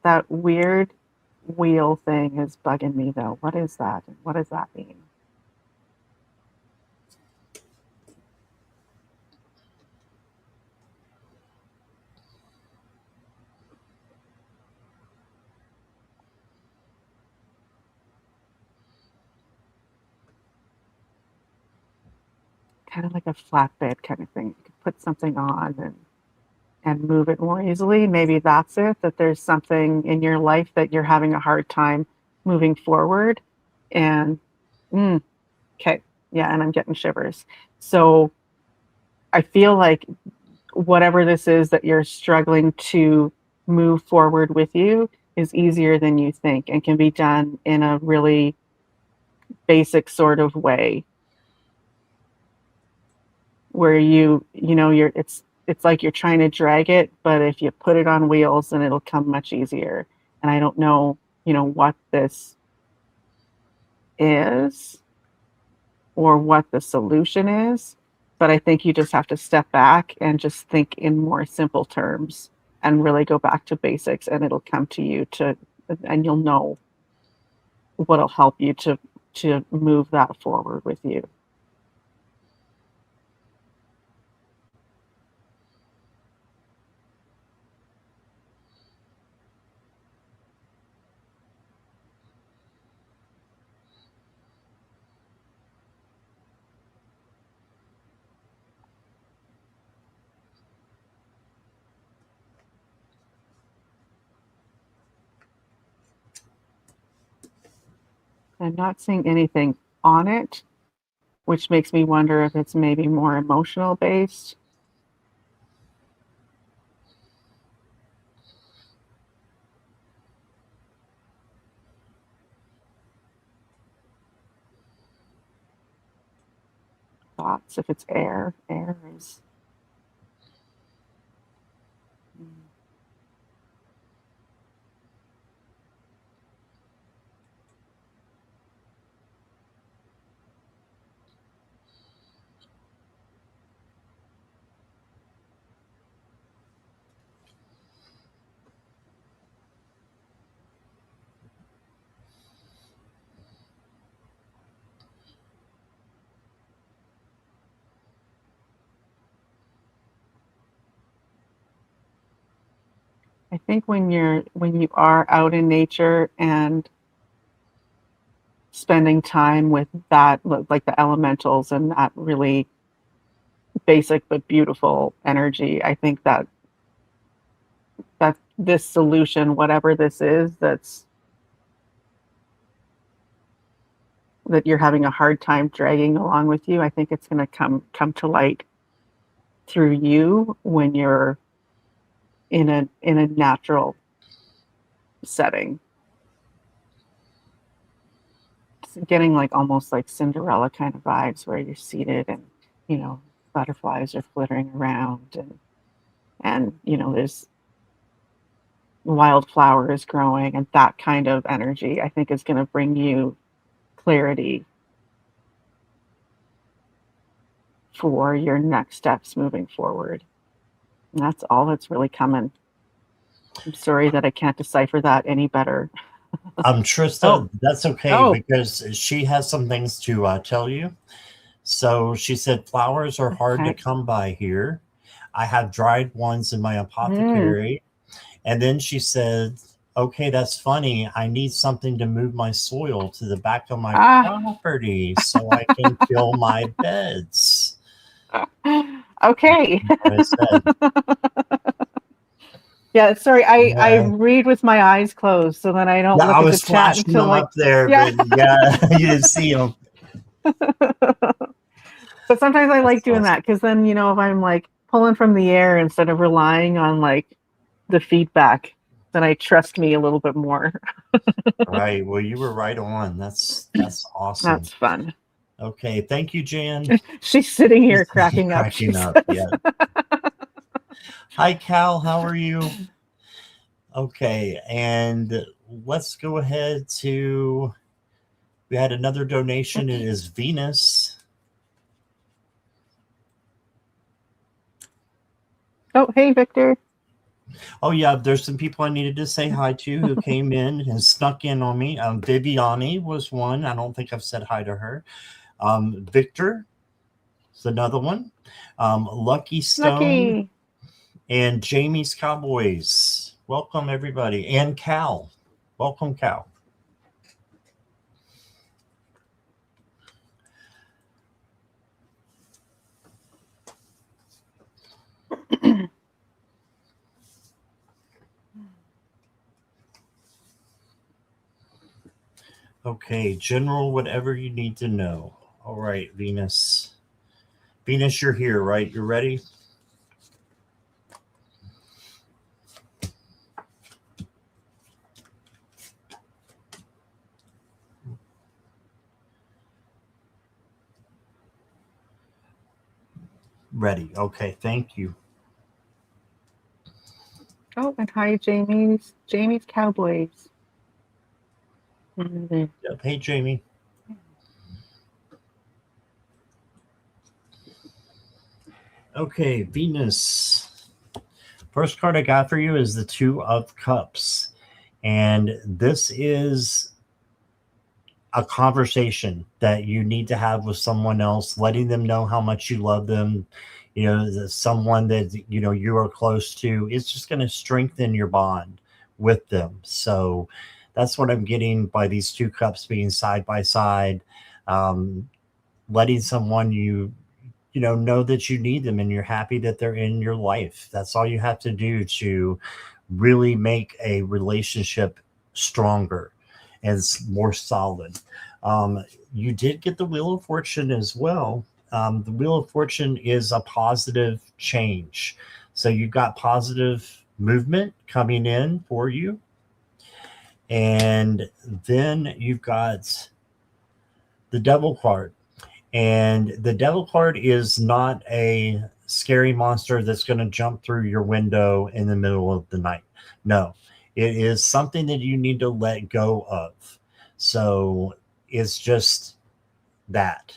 That weird wheel thing is bugging me though. What is that? What does that mean? kind of like a flatbed kind of thing. You could put something on and move it more easily. Maybe that's it, that there's something in your life that you're having a hard time moving forward. And okay, yeah, and I'm getting shivers. So I feel like whatever this is that you're struggling to move forward with you is easier than you think and can be done in a really basic sort of way where you're it's like you're trying to drag it, but if you put it on wheels, then it'll come much easier. And I don't know, what this is or what the solution is, but I think you just have to step back and just think in more simple terms and really go back to basics, and it'll come to you and you'll know what'll help you to move that forward with you. I'm not seeing anything on it, which makes me wonder if it's maybe more emotional based. Thoughts, if it's air is. I think when you are out in nature and spending time with that, like the elementals and that really basic but beautiful energy, I think that this solution, whatever this is, that you're having a hard time dragging along with you, I think it's going to come to light through you when you're in a natural setting. It's getting like almost like Cinderella kind of vibes where you're seated and butterflies are flittering around and there's wildflowers growing, and that kind of energy I think is going to bring you clarity for your next steps moving forward. And that's all that's really coming. I'm sorry that I can't decipher that any better. Trista, that's okay Oh, because she has some things to tell you. So she said flowers are hard to okay. come by here. I have dried ones in my Mm. apothecary. And then she said, okay, that's funny. I need something to move my soil to the back of my Ah. property so I can fill my beds. Okay. What I said. Yeah, sorry. I Yeah. read with my eyes closed, so then I don't Yeah, look I at the was chat flashing until them like, up there, yeah. but yeah, you didn't see them. But sometimes I like That's doing awesome. that because then, if I'm like pulling from the air instead of relying on like the feedback, then I trust me a little bit more. Right. Well, you were right on. That's awesome. That's fun. Okay. Thank you, Jan. She's sitting here She's cracking up. She cracking says. up. Yeah. Hi, Cal. How are you? Okay. And let's go ahead to. We had another donation. It is Venus. Oh, hey, Victor. Oh, yeah. There's some people I needed to say hi to who came in and snuck in on me. Viviani was one. I don't think I've said hi to her. Victor is another one. Lucky Stone Lucky. and Jamie's Cowboys. Welcome, everybody. And Cal. Welcome, Cal. Okay, general, whatever you need to know. All right, Venus. Venus, you're here, right? You're ready? Ready. Okay, thank you. Oh, and hi, Jamie's Cowboys. Yep. Hey, Jamie. Okay, Venus. First card I got for you is the Two of Cups. And this is a conversation that you need to have with someone else, letting them know how much you love them. You know, someone that, you know, you are close to. It's just going to strengthen your bond with them. So that's what I'm getting by these two cups being side by side. Um, Letting someone you know that you need them and you're happy that they're in your life. That's all you have to do to really make a relationship stronger and more solid. You did get the Wheel of Fortune as well. The Wheel of Fortune is a positive change. So you've got positive movement coming in for you. And then you've got the Devil card. And the Devil card is not a scary monster that's going to jump through your window in the middle of the night. No, it is something that you need to let go of. So it's just that.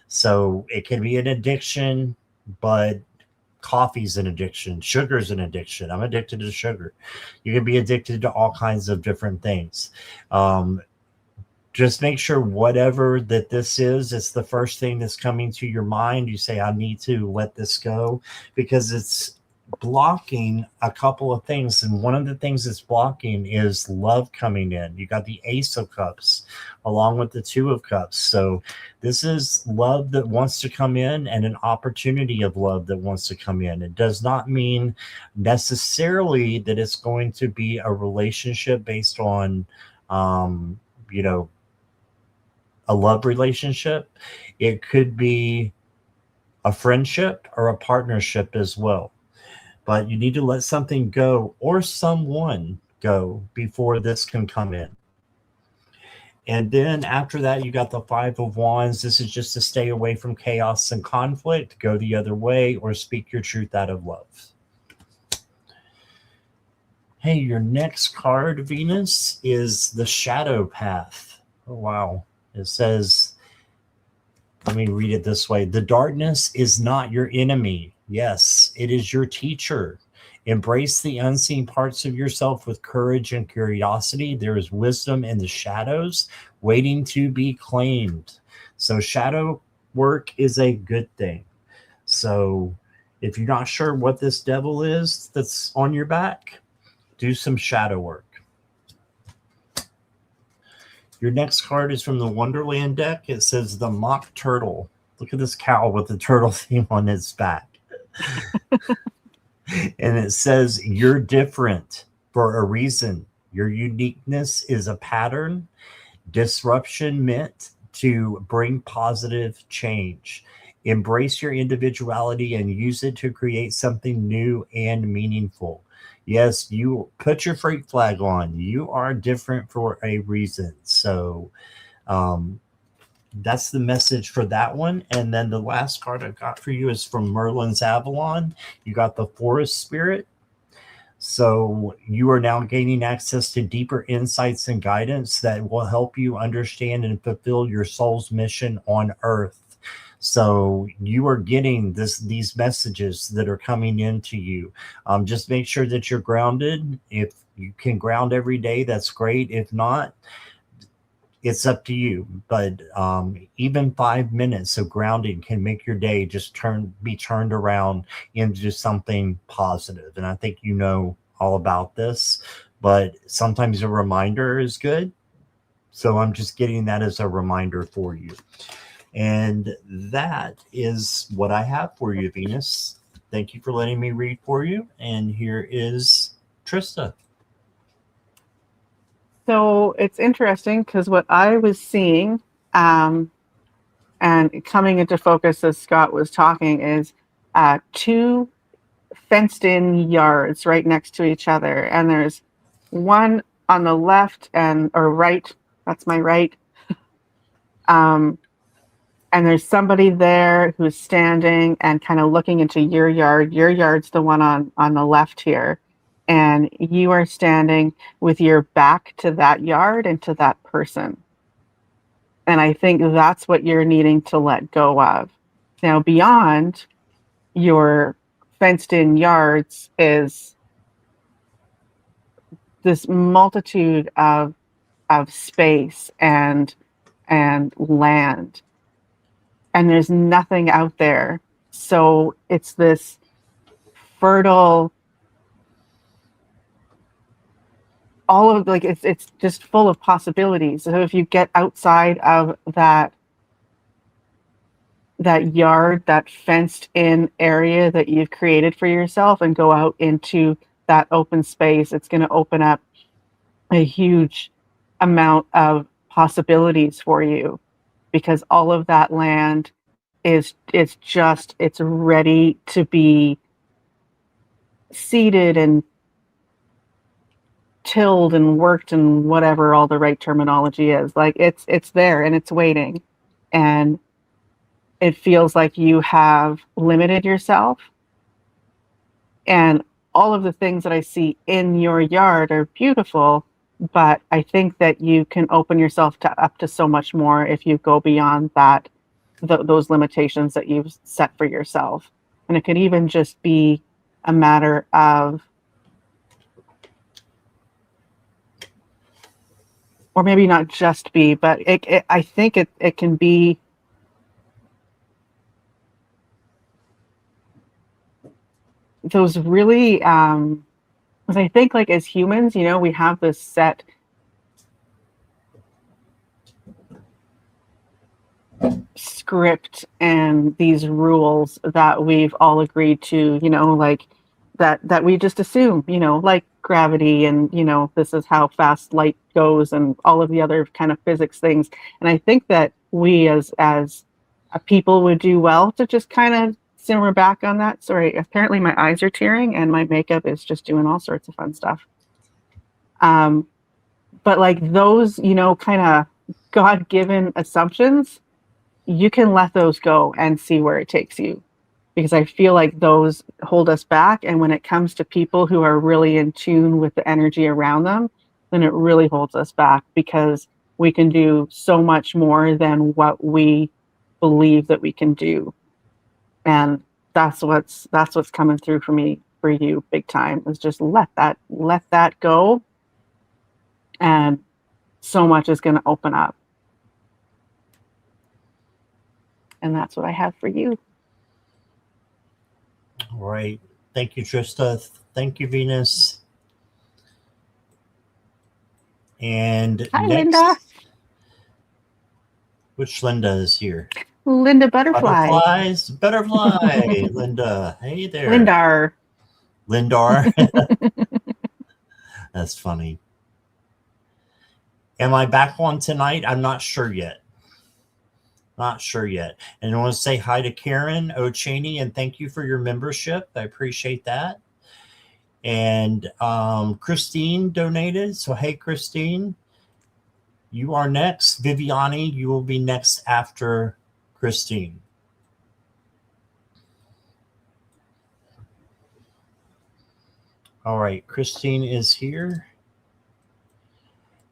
So it can be an addiction, but coffee's an addiction, sugar's an addiction. I'm addicted to sugar. You can be addicted to all kinds of different things. Um, just make sure whatever that this is, it's the first thing that's coming to your mind. You say, I need to let this go because it's blocking a couple of things. And one of the things it's blocking is love coming in. You got the Ace of Cups along with the Two of Cups. So this is love that wants to come in and an opportunity of love that wants to come in. It does not mean necessarily that it's going to be a relationship based on, you know, a love relationship. It could be a friendship or a partnership as well. But you need to let something go or someone go before this can come in. And then after that, you got the Five of Wands. This is just to stay away from chaos and conflict, go the other way, or speak your truth out of love. Hey, your next card, Venus, is the Shadow Path. Oh, wow. It says, let me read it this way. The darkness is not your enemy. Yes, it is your teacher. Embrace the unseen parts of yourself with courage and curiosity. There is wisdom in the shadows waiting to be claimed. So shadow work is a good thing. So if you're not sure what this devil is that's on your back, do some shadow work. Your next card is from the Wonderland deck. It says the Mock Turtle. Look at this cow with the turtle theme on its back. And it says, you're different for a reason. Your uniqueness is a pattern. Disruption meant to bring positive change. Embrace your individuality and use it to create something new and meaningful. Yes, you put your freak flag on. You are different for a reason. So that's the message for that one. And then the last card I got for you is from Merlin's Avalon. You got the Forest Spirit. So you are now gaining access to deeper insights and guidance that will help you understand and fulfill your soul's mission on Earth. So you are getting these messages that are coming into you. Just make sure that you're grounded. If you can ground every day, that's great. If not, it's up to you. But even 5 minutes of grounding can make your day just be turned around into something positive. And I think you know all about this, but sometimes a reminder is good. So I'm just getting that as a reminder for you. And that is what I have for you, Venus. Thank you for letting me read for you. And here is Trista. So it's interesting because what I was seeing, and coming into focus as Scott was talking, is two fenced in yards right next to each other. And there's one on the left and or right, that's my right. Um, and there's somebody there who's standing and kind of looking into your yard. Your yard's the one on the left here. And you are standing with your back to that yard and to that person. And I think that's what you're needing to let go of. Now, beyond your fenced in yards is this multitude of space and land, and there's nothing out there. So it's this fertile, all of like it's just full of possibilities. So if you get outside of that yard, that fenced in area that you've created for yourself, and go out into that open space, it's going to open up a huge amount of possibilities for you, because all of that land is it's ready to be seeded and tilled and worked and whatever all the right terminology is. Like it's there and it's waiting, and it feels like you have limited yourself, and all of the things that I see in your yard are beautiful, but I think that you can open yourself up to so much more if you go beyond those limitations that you've set for yourself. And it could even just be a matter of, or maybe not just be, but I think it can be those really, because I think like as humans, we have this set script and these rules that we've all agreed to, like that we just assume, like gravity, and this is how fast light goes and all of the other kind of physics things. And I think that we as a people would do well to just kind of simmer back on that. Sorry, apparently my eyes are tearing and my makeup is just doing all sorts of fun stuff. But like those, kind of God-given assumptions, you can let those go and see where it takes you, because I feel like those hold us back. And when it comes to people who are really in tune with the energy around them, then it really holds us back, because we can do so much more than what we believe that we can do. And that's what's coming through for me, for you, big time, is just let that go, and so much is going to open up. And that's what I have for you. All right. Thank you, Trista. Thank you, Venus. And hi, next, Linda. Which Linda is here? Linda Butterfly. Butterfly. Linda. Hey there. Lindar. That's funny. Am I back on tonight? I'm not sure yet. And I want to say hi to Karen O'Chaney, and thank you for your membership. I appreciate that. And Christine donated. So, hey, Christine, you are next. Viviani, you will be next after Christine. All right, Christine is here.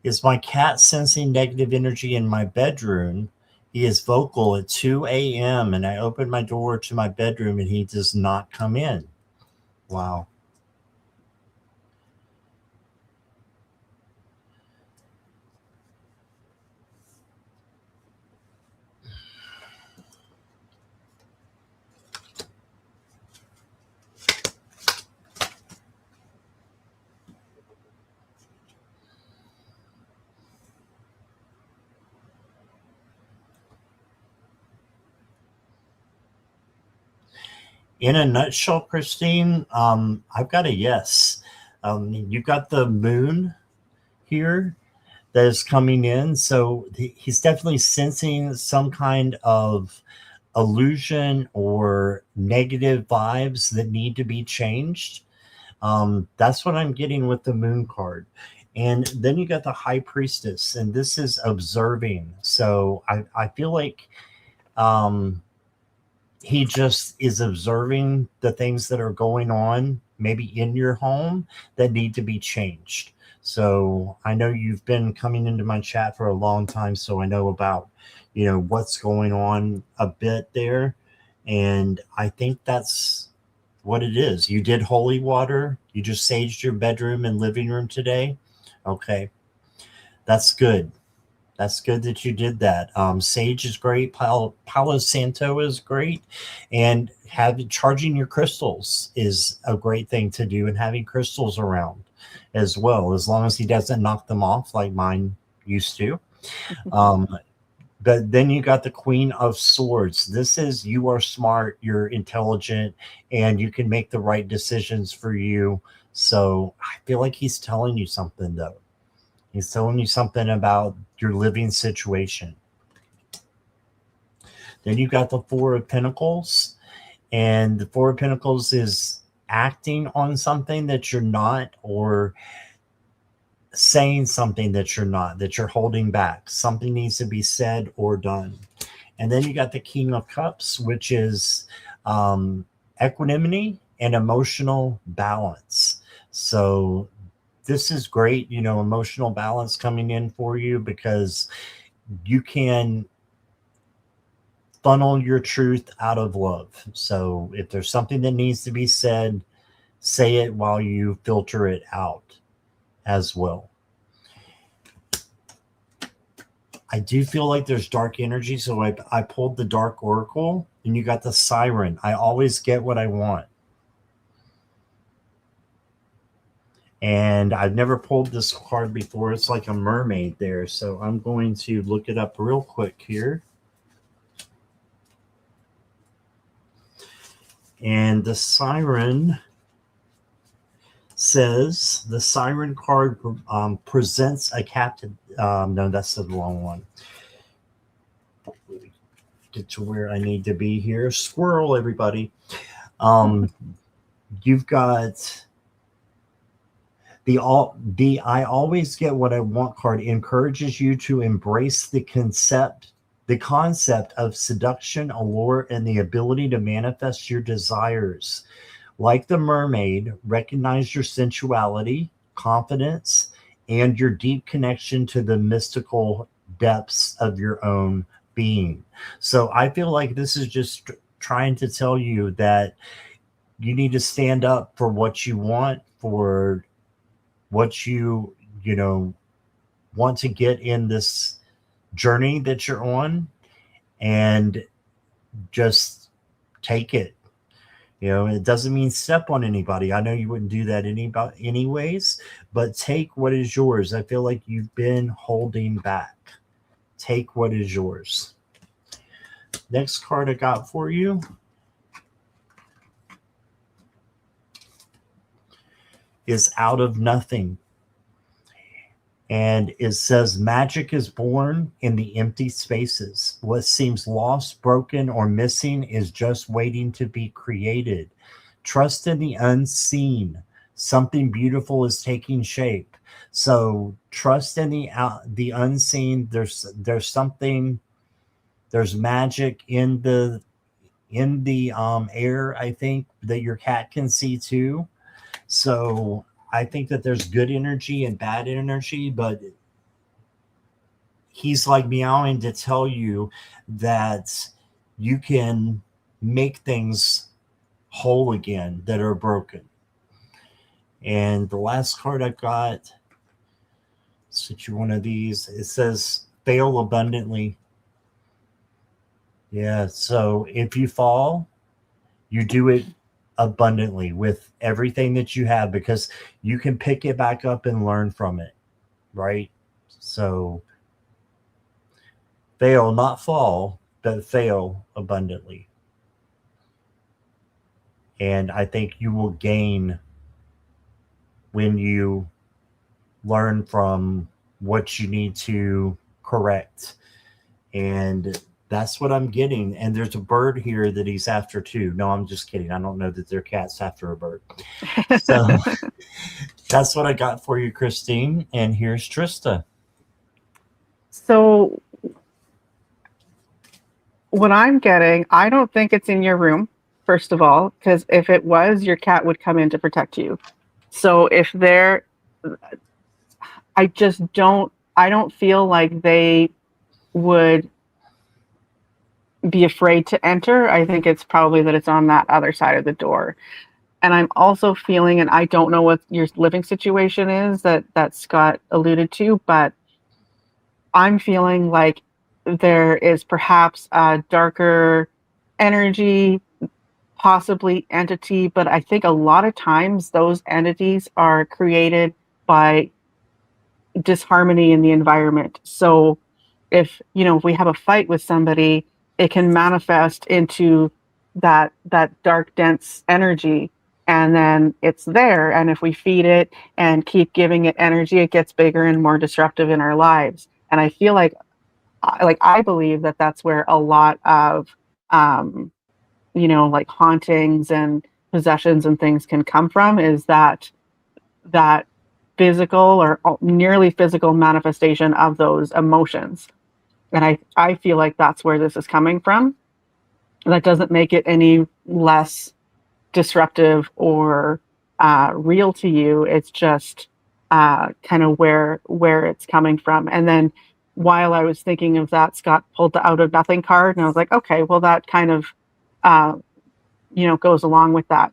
Is my cat sensing negative energy in my bedroom? He is vocal at 2 a.m. and I open my door to my bedroom and he does not come in. Wow. In a nutshell, Christine, I've got a yes. You've got the moon here, that is coming in. So he's definitely sensing some kind of illusion or negative vibes that need to be changed. That's what I'm getting with the moon card. And then you got the high priestess, and this is observing. So I feel like um, he just is observing the things that are going on, maybe in your home, that need to be changed. So I know you've been coming into my chat for a long time, so I know about, what's going on a bit there. And I think that's what it is. You did holy water. You just saged your bedroom and living room today. Okay, that's good. That's good that you did that. Sage is great. Palo Santo is great, and having charging your crystals is a great thing to do, and having crystals around as well, as long as he doesn't knock them off like mine used to. Um, but then you got the Queen of Swords. This is, you are smart, you're intelligent, and you can make the right decisions for you. So I feel like he's telling you something, though. He's telling you something about your living situation. Then you got the Four of Pentacles, and the Four of Pentacles is acting on something that you're not, or saying something that you're not, that you're holding back. Something needs to be said or done. And then you got the King of Cups, which is equanimity and emotional balance. So this is great, emotional balance coming in for you, because you can funnel your truth out of love. So if there's something that needs to be said, say it while you filter it out as well. I do feel like there's dark energy. So I pulled the Dark Oracle, and you got the Siren. I always get what I want. And I've never pulled this card before. It's like a mermaid there. So I'm going to look it up real quick here. And the Siren says, the Siren card presents a captive. No, that's the wrong one. Get to where I need to be here. Squirrel, everybody. You've got the I always get what I want card encourages you to embrace the concept of seduction, allure, and the ability to manifest your desires. Like the mermaid, recognize your sensuality, confidence, and your deep connection to the mystical depths of your own being. So I feel like this is just trying to tell you that you need to stand up for what you want, for what you want to get in this journey that you're on, and just take it. It doesn't mean step on anybody. I know you wouldn't do that anyways, but take what is yours. I feel like you've been holding back. Take what is yours. Next card I got for you is Out of Nothing. And it says, magic is born in the empty spaces. What seems lost, broken, or missing is just waiting to be created. Trust in the unseen. Something beautiful is taking shape. So trust in the unseen. There's something. There's magic in the air, I think, that your cat can see too. So I think that there's good energy and bad energy, but he's like meowing to tell you that you can make things whole again that are broken. And the last card I got, switch you one of these. It says fail abundantly. Yeah. So if you fall, you do it abundantly with everything that you have, because you can pick it back up and learn from it. Right. So fail, not fall, but fail abundantly. And I think you will gain when you learn from what you need to correct. And that's what I'm getting. And there's a bird here that he's after too. No, I'm just kidding. I don't know that their cat's after a bird. So that's what I got for you, Christine. And here's Trista. So what I'm getting, I don't think it's in your room, first of all, because if it was, your cat would come in to protect you. So if they're, I don't feel like they would be afraid to enter. I think it's probably that it's on that other side of the door. And I'm also feeling, and I don't know what your living situation is that Scott alluded to, but I'm feeling like there is perhaps a darker energy, possibly entity, but I think a lot of times those entities are created by disharmony in the environment. So if we have a fight with somebody, it can manifest into that dark dense energy, and then it's there, and if we feed it and keep giving it energy, it gets bigger and more disruptive in our lives. And I feel like I believe that that's where a lot of um like hauntings and possessions and things can come from, is that physical or nearly physical manifestation of those emotions. And I feel like that's where this is coming from. That doesn't make it any less disruptive or real to you. It's just kind of where it's coming from. And then while I was thinking of that, Scott pulled the out of nothing card, and I was like, okay, well that kind of uh, goes along with that.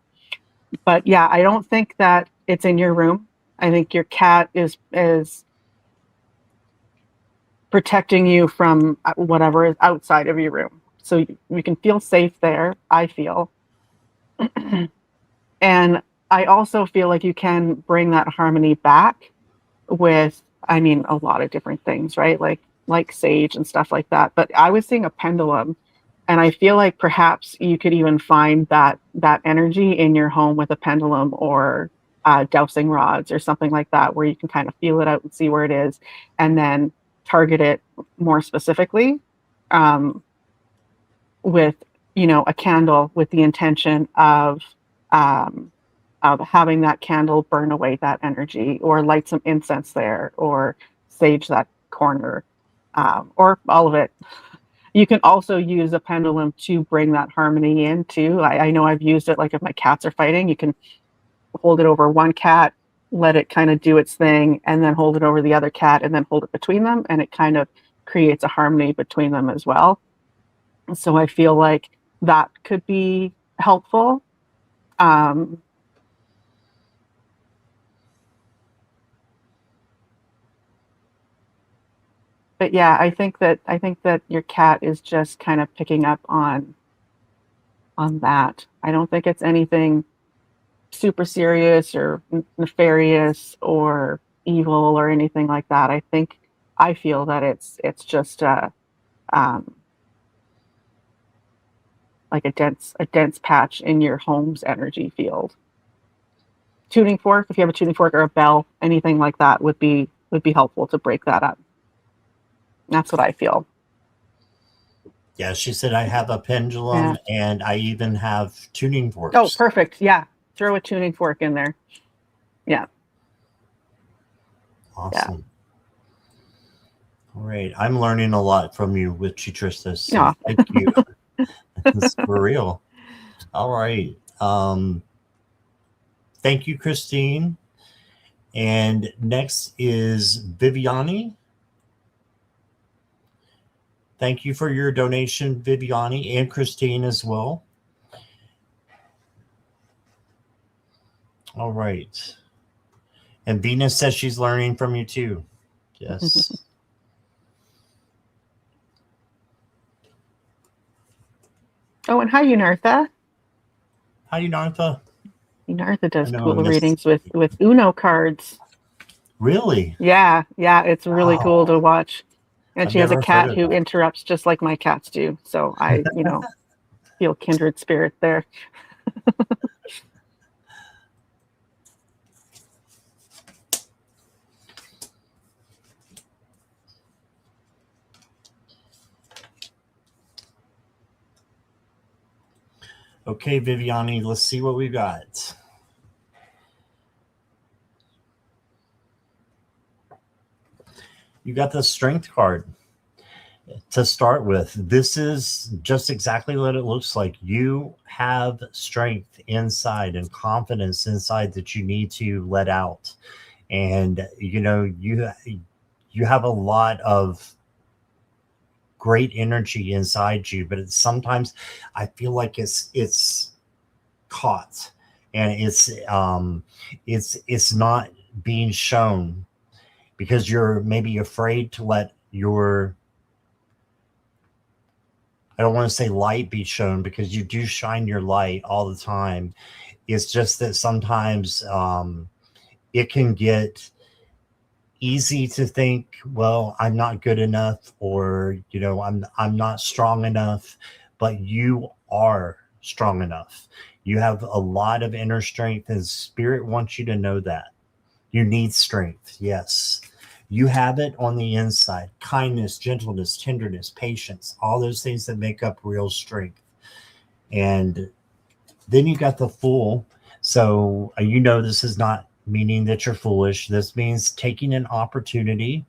But yeah, I don't think that it's in your room. I think your cat is protecting you from whatever is outside of your room. So you can feel safe there, I feel. And I also feel like you can bring that harmony back with, I mean, a lot of different things, right? Like sage and stuff like that. But I was seeing a pendulum, and I feel like perhaps you could even find that energy in your home with a pendulum, or dowsing rods or something like that, where you can kind of feel it out and see where it is, and then target it more specifically, um, with a candle, with the intention um, of having that candle burn away that energy, or light some incense there, or sage that corner, or all of it. You can also use a pendulum to bring that harmony in too. I know I've used it, like if my cats are fighting, you can hold it over one cat, let it kind of do its thing, and then hold it over the other cat, and then hold it between them, and it kind of creates a harmony between them as well. So I feel like that could be helpful. Um, but yeah, I think that your cat is just kind of picking up on that. I don't think it's anything super serious or nefarious or evil or anything like that. I feel that it's just um, like a dense patch in your home's energy field. Tuning fork, if you have a tuning fork or a bell, anything like that would be helpful to break that up. That's what I feel. Yeah, she said I have a Yeah. pendulum and I even have tuning Oh, forks. perfect. Yeah. Throw a tuning fork in there. Yeah. Yeah. Awesome. All right. I'm learning a lot from you with Chitristas, so Yeah. thank you. It's for real. All right. Thank you, Christine. And next is Viviani. Thank you for your donation, Viviani, and Christine as well. All right. And Venus says she's learning from you too. Yes. Oh, and hi, Unartha. Hi, Nartha. Unartha I does know I cool missed. readings with Uno cards. Really? Yeah, yeah, it's really cool to Wow. watch. And I've she has a never heard cat of who that. interrupts just like my cats do. So I feel kindred spirit there. Okay, Viviani, let's see what we got. You got the strength card to start with. This is just exactly what it looks like. You have strength inside and confidence inside that you need to let out. And you have a lot of great energy inside you, but sometimes I feel like it's caught, and it's not being shown because you're maybe afraid to let your, I don't want to say light be shown, because you do shine your light all the time. It's just that sometimes it can get easy to think, well, I'm not good enough, or I'm not strong enough, but you are strong enough. You have a lot of inner strength, and spirit wants you to know that. You need strength, yes. You have it on the inside. Kindness, gentleness, tenderness, patience, all those things that make up real strength. And then you got the Fool. So this is not meaning that you're foolish. This means taking an opportunity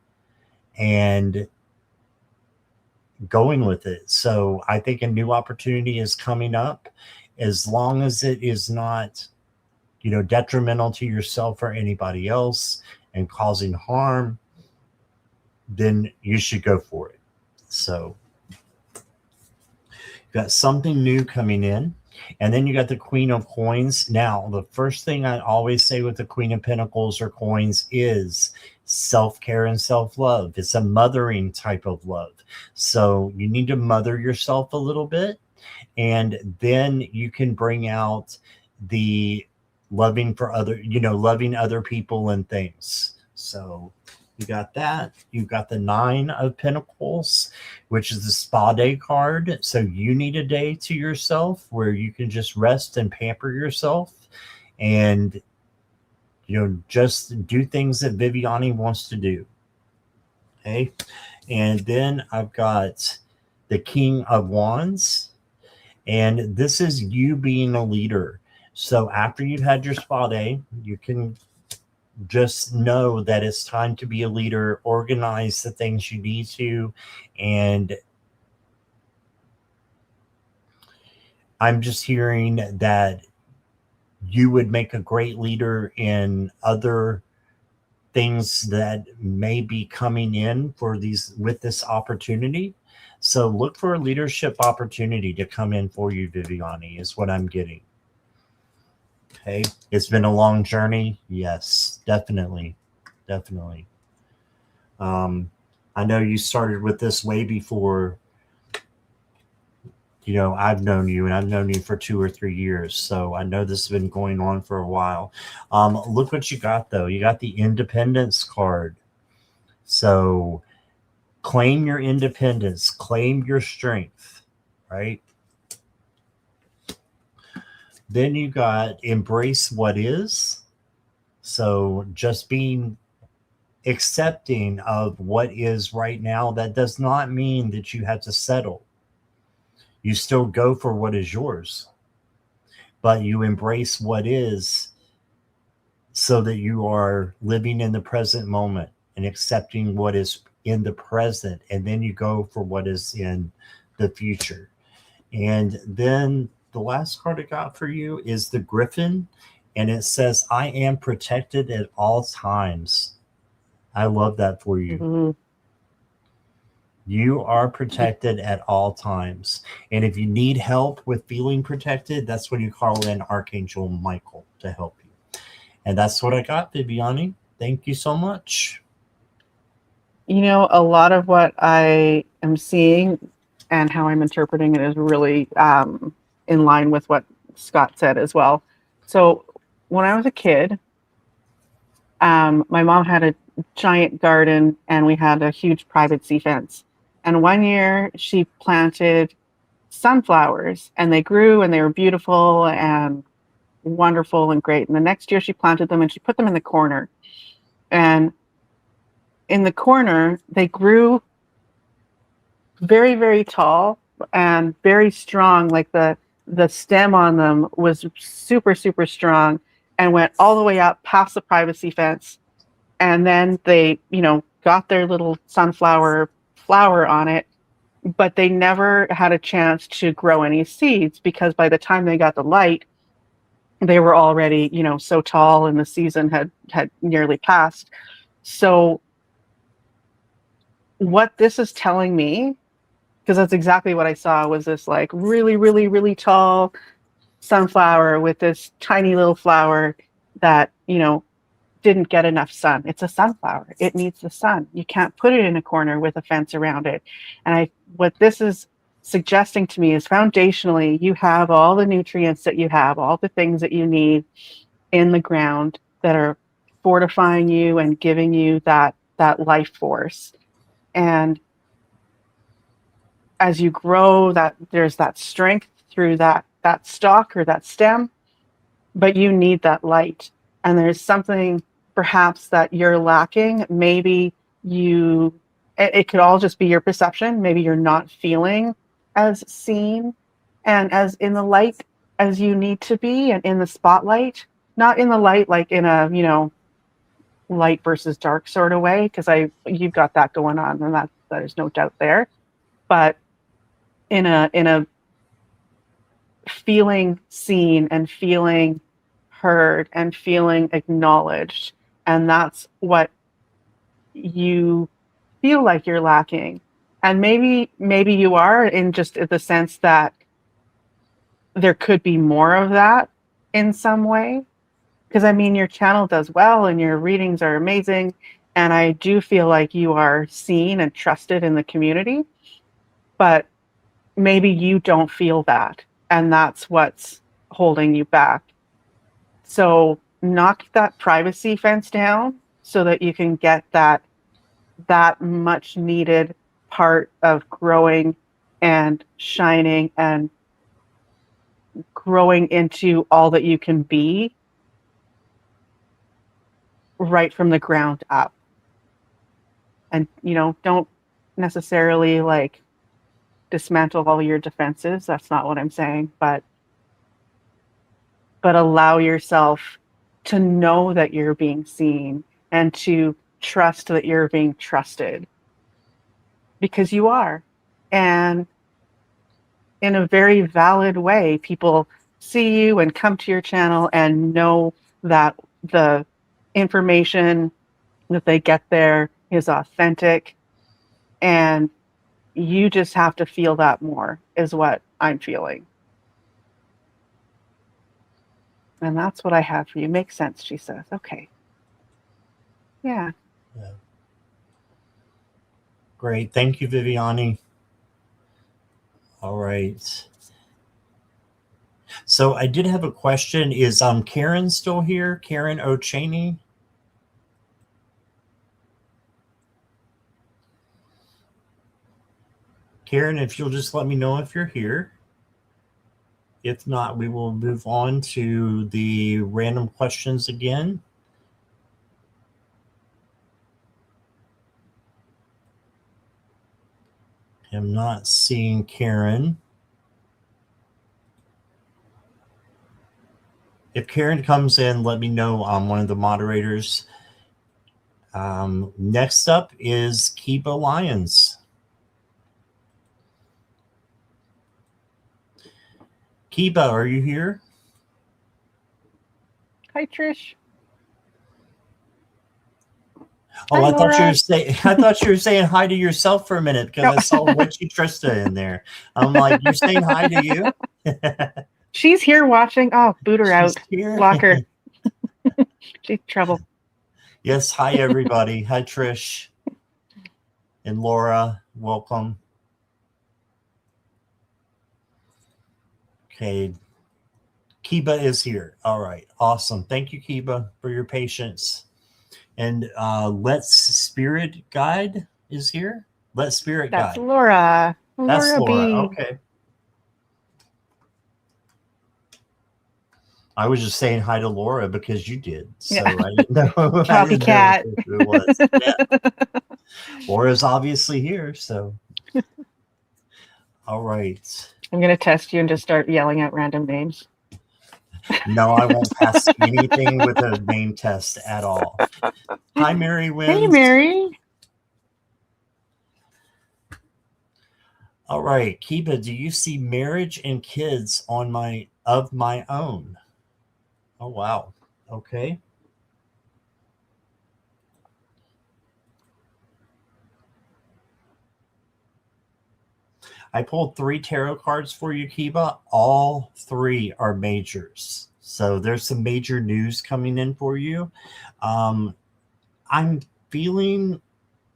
and going with it. So I think a new opportunity is coming up, as long as it is not, detrimental to yourself or anybody else and causing harm, then you should go for it. So you've got something new coming in. And then you got the Queen of Coins. Now, the first thing I always say with the Queen of Pentacles or coins is self-care and self-love. It's a mothering type of love. So you need to mother yourself a little bit, and then you can bring out the loving for loving other people and things. So you got that. You've got the Nine of Pentacles, which is the spa day card. So you need a day to yourself where you can just rest and pamper yourself, and just do things that Viviani wants to do. Okay. And then I've got the King of Wands, and this is you being a leader. So after you've had your spa day, you can just know that it's time to be a leader, organize the things you need to. And I'm just hearing that you would make a great leader in other things that may be coming in with this opportunity. So look for a leadership opportunity to come in for you, Viviani, is what I'm getting. Okay. It's been a long journey. Yes, definitely. Definitely. I know you started with this way before, I've known you, and I've known you for 2 or 3 years. So I know this has been going on for a while. Look what you got, though. You got the Independence card. So claim your independence, claim your strength, right? Then you got embrace what is. So just being accepting of what is right now. That does not mean that you have to settle. You still go for what is yours, but you embrace what is, so that you are living in the present moment and accepting what is in the present, and then you go for what is in the future. And then the last card I got for you is the Griffin, and it says, I am protected at all times. I love that for you. Mm-hmm. You are protected at all times. And if you need help with feeling protected, that's when you call in Archangel Michael to help you. And that's what I got, Viviani. Thank you so much. A lot of what I am seeing and how I'm interpreting it is really in line with what Scott said as well. So when I was a kid, my mom had a giant garden, and we had a huge privacy fence. And one year she planted sunflowers, and they grew, and they were beautiful and wonderful and great. And the next year she planted them, and she put them in the corner. And in the corner, they grew very, very tall and very strong. Like the the stem on them was super, super strong and went all the way up past the privacy fence. And then they, got their little sunflower flower on it, but they never had a chance to grow any seeds because by the time they got the light, they were already, so tall and the season had nearly passed. So what this is telling me, because that's exactly what I saw, was this like really, really, really tall sunflower with this tiny little flower that, didn't get enough sun. It's a sunflower. It needs the sun. You can't put it in a corner with a fence around it. And what this is suggesting to me is foundationally, you have all the nutrients that you have, all the things that you need in the ground that are fortifying you and giving you that life force. And as you grow, that there's that strength through that stalk or that stem, but you need that light. And there's something perhaps that you're lacking. Maybe it could all just be your perception. Maybe you're not feeling as seen and as in the light as you need to be, and in the spotlight, not in the light like in a, light versus dark sort of way, because you've got that going on, and there's no doubt there. But in a feeling seen and feeling heard and feeling acknowledged. And that's what you feel like you're lacking. And maybe you are, in just the sense that there could be more of that in some way. Because your channel does well and your readings are amazing. And I do feel like you are seen and trusted in the community. But maybe you don't feel that. And that's what's holding you back. So knock that privacy fence down so that you can get that much needed part of growing and shining and growing into all that you can be right from the ground up. And, don't necessarily like dismantle all your defenses. That's not what I'm saying, but allow yourself to know that you're being seen and to trust that you're being trusted, because you are. And in a very valid way, people see you and come to your channel and know that the information that they get there is authentic, and you just have to feel that more, is what I'm feeling. And that's what I have for you. Makes sense, she says. Okay. Yeah. Great. Thank you, Viviani. All right. So I did have a question. Is Karen still here? Karen O'Chaney? Karen, if you'll just let me know if you're here. If not, we will move on to the random questions again. I'm not seeing Karen. If Karen comes in, let me know. I'm one of the moderators. Next up is Kiba Lyons. Kiba, are you here? Hi, Trish. Oh, I thought you were saying hi to yourself for a minute, because I saw Witchy Trista in there. I'm like, you're saying hi to you? She's here watching. Oh, boot her out. Here. Lock her. She's trouble. Yes. Hi, everybody. Hi, Trish and Laura. Welcome. Okay. Kiba is here. All right. Awesome. Thank you, Kiba, for your patience. And Let's Spirit Guide is here. Let's Spirit Guide. That's Laura. That's Laura. B. Okay. I was just saying hi to Laura because you did. So yeah. I didn't know. Copycat. Who it was. Yeah. Laura's obviously here. So. All right. I'm going to test you and just start yelling out random names. No, I won't pass anything with a name test at all. Hi, Mary Wins. Hey, Mary. All right, Kiba, do you see marriage and kids on my own? Oh, wow. Okay. I pulled 3 tarot cards for you, Kiba. All 3 are majors. So there's some major news coming in for you. I'm feeling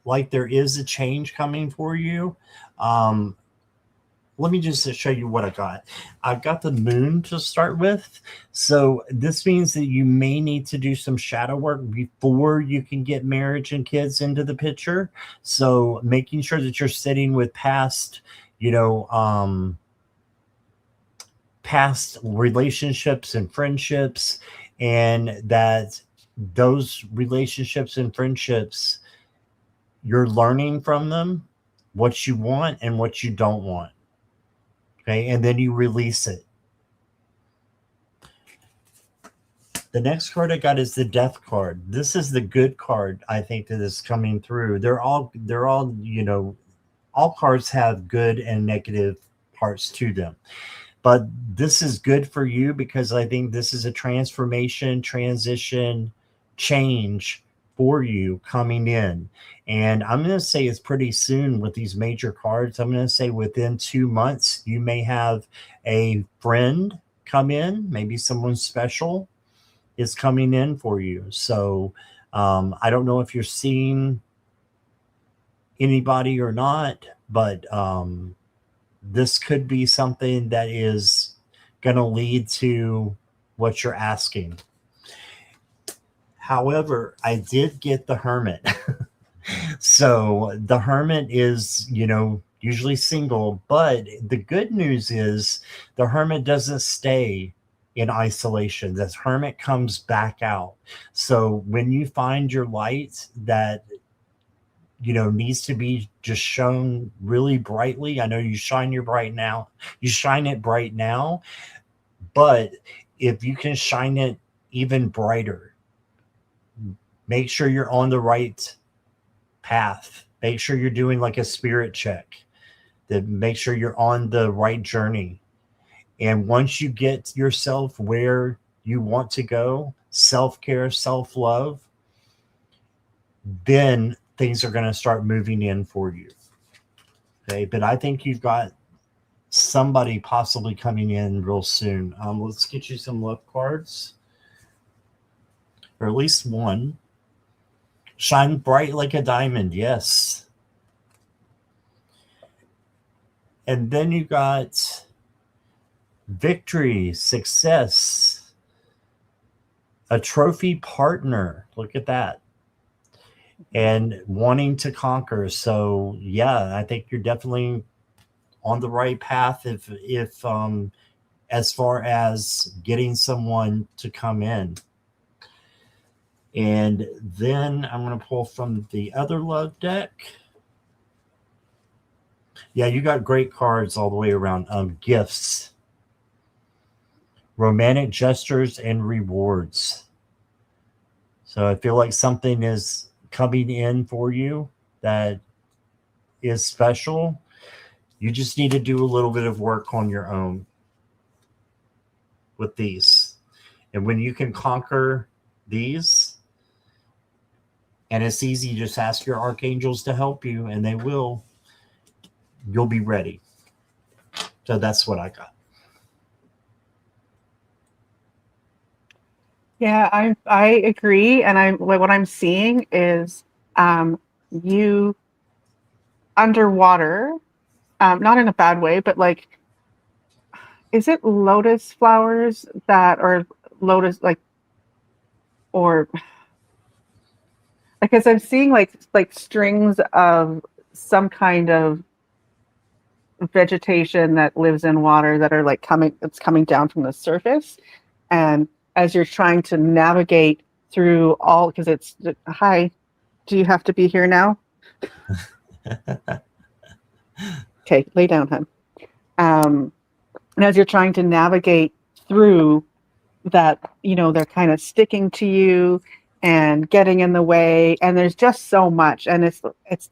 like there is a change coming for you. Let me just show you what I got. I've got the moon to start with. So this means that you may need to do some shadow work before you can get marriage and kids into the picture. So making sure that you're sitting with past, past relationships and friendships, and that those relationships and friendships, you're learning from them what you want and what you don't want. Okay, and then you release it. The next card I got is the Death card. This is the good card, I think, that is coming through. They're all, all cards have good and negative parts to them. But this is good for you because I think this is a transformation, transition, change for you coming in. And I'm going to say it's pretty soon with these major cards. I'm going to say within 2 months, you may have a friend come in, maybe someone special is coming in for you. So I don't know if you're seeing anybody or not, but this could be something that is going to lead to what you're asking. However, I did get the Hermit. So the Hermit is, usually single, but the good news is the Hermit doesn't stay in isolation. This Hermit comes back out. So when you find your light that needs to be just shown really brightly. I know you shine it bright now, but if you can shine it even brighter, make sure you're on the right path. Make sure you're doing like a spirit check, that make sure you're on the right journey. And once you get yourself where you want to go, self-care, self-love, then things are going to start moving in for you. Okay, but I think you've got somebody possibly coming in real soon. Let's get you some love cards, or at least one. Shine bright like a diamond, yes. And then you got victory, success, a trophy partner. Look at that. And wanting to conquer. So yeah, I think you're definitely on the right path if as far as getting someone to come in. And then I'm going to pull from the other love deck. Yeah, you got great cards all the way around. Gifts, romantic gestures, and rewards. So I feel like something is coming in for you that is special. You just need to do a little bit of work on your own with these. And when you can conquer these, and it's easy, just ask your archangels to help you, and they will. You'll be ready. So that's what I got. Yeah, I agree, and what I'm seeing is you underwater, not in a bad way, but like, is it lotus flowers that are lotus or because I'm seeing like strings of some kind of vegetation that lives in water that are it's coming down from the surface, and as you're trying to navigate through all, because it's, hi, do you have to be here now? Okay, lay down, hun. And as you're trying to navigate through that, they're kind of sticking to you and getting in the way. And there's just so much. And it's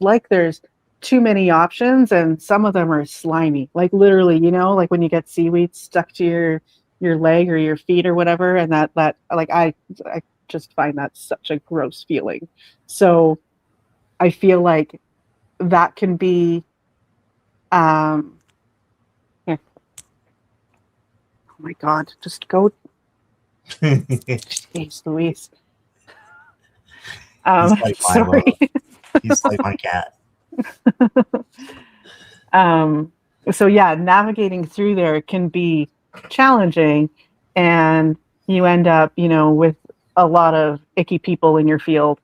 like there's too many options, and some of them are slimy. Like literally, like when you get seaweed stuck to your leg or your feet or whatever, and that like I just find that such a gross feeling. So I feel like that can be yeah, oh my god, just go. Jeez Louise. He's like Sorry. Milo. He's like my cat. So yeah, navigating through there can be challenging, and you end up, with a lot of icky people in your field.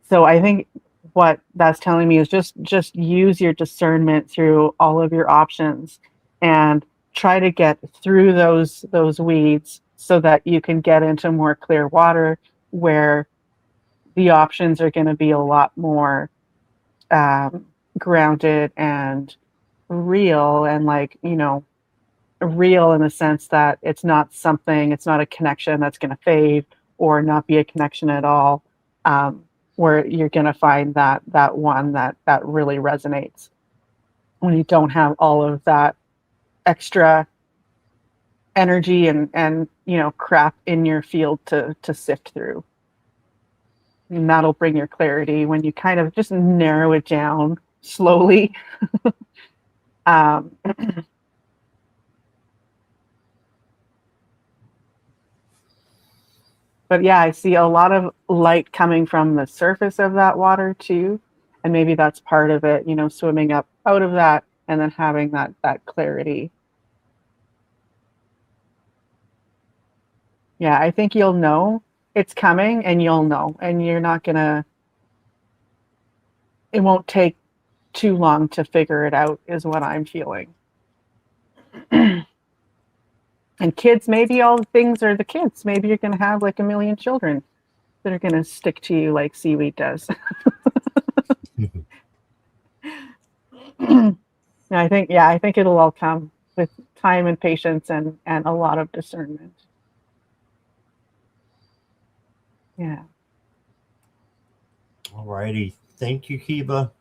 So I think what that's telling me is just use your discernment through all of your options and try to get through those weeds so that you can get into more clear water where the options are going to be a lot more grounded and real, and like, real in the sense that it's not a connection that's going to fade or not be a connection at all, where you're going to find that one that really resonates when you don't have all of that extra energy and crap in your field to sift through. And that'll bring your clarity when you kind of just narrow it down slowly. um, But yeah, I see a lot of light coming from the surface of that water too. And maybe that's part of it, swimming up out of that and then having that clarity. Yeah, I think you'll know it's coming, and you'll know, and you're not gonna, it won't take too long to figure it out, is what I'm feeling. And kids, maybe all the things are the kids. Maybe you're gonna have like a million children that are gonna stick to you like seaweed does. I think it'll all come with time and patience and a lot of discernment. Yeah. All righty. Thank you, Kiva.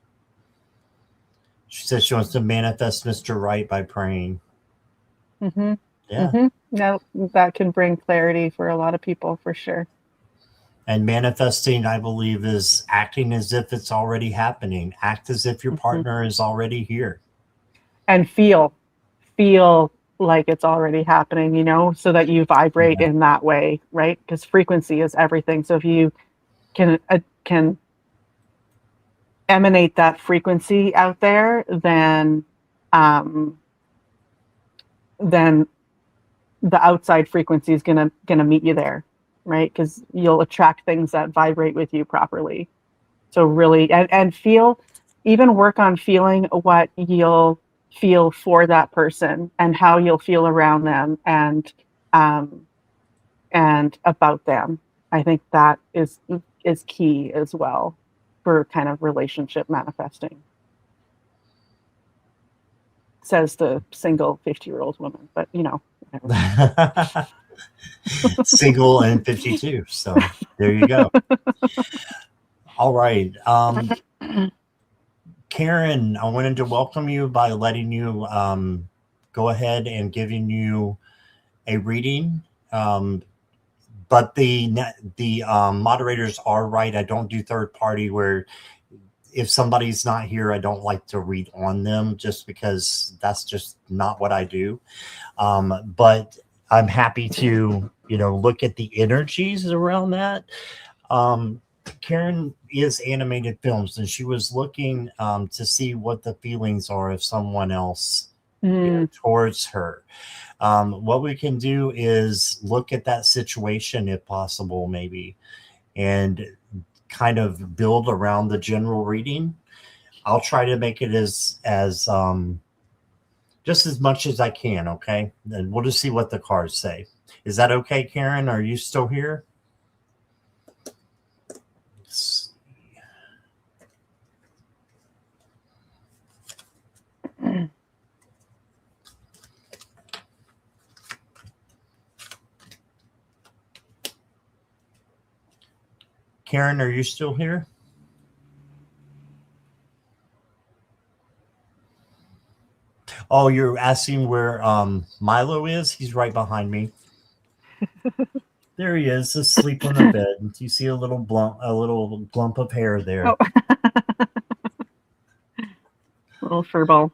She says she wants to manifest Mr. Right by praying. Mm-hmm. Yeah. Mm-hmm. Now that can bring clarity for a lot of people, for sure. And manifesting, I believe, is acting as if it's already happening. Act as if your Mm-hmm. partner is already here. And feel like it's already happening, so that you vibrate Yeah. in that way, right? Because frequency is everything. So if you can emanate that frequency out there, um, then the outside frequency is gonna meet you there, right? Because you'll attract things that vibrate with you properly. So really, and feel, even work on feeling what you'll feel for that person and how you'll feel around them um, and about them. I think that is key as well for kind of relationship manifesting. Says the single 50-year-old woman, but whatever. Single and 52. So there you go. All right. Karen, I wanted to welcome you by letting you go ahead and giving you a reading. But the moderators are right. I don't do third party where if somebody's not here, I don't like to read on them just because that's just not what I do. But I'm happy to, look at the energies around that. Karen is animated films, and she was looking to see what the feelings are of someone else towards her. What we can do is look at that situation, if possible, maybe, and kind of build around the general reading. I'll try to make it as just as much as I can. Okay, and we'll just see what the cards say. Is that okay, Karen? Are you still here? Karen, are you still here? Oh, you're asking where Milo is? He's right behind me. There he is, asleep on the bed. You see a little glump of hair there. Oh, little furball.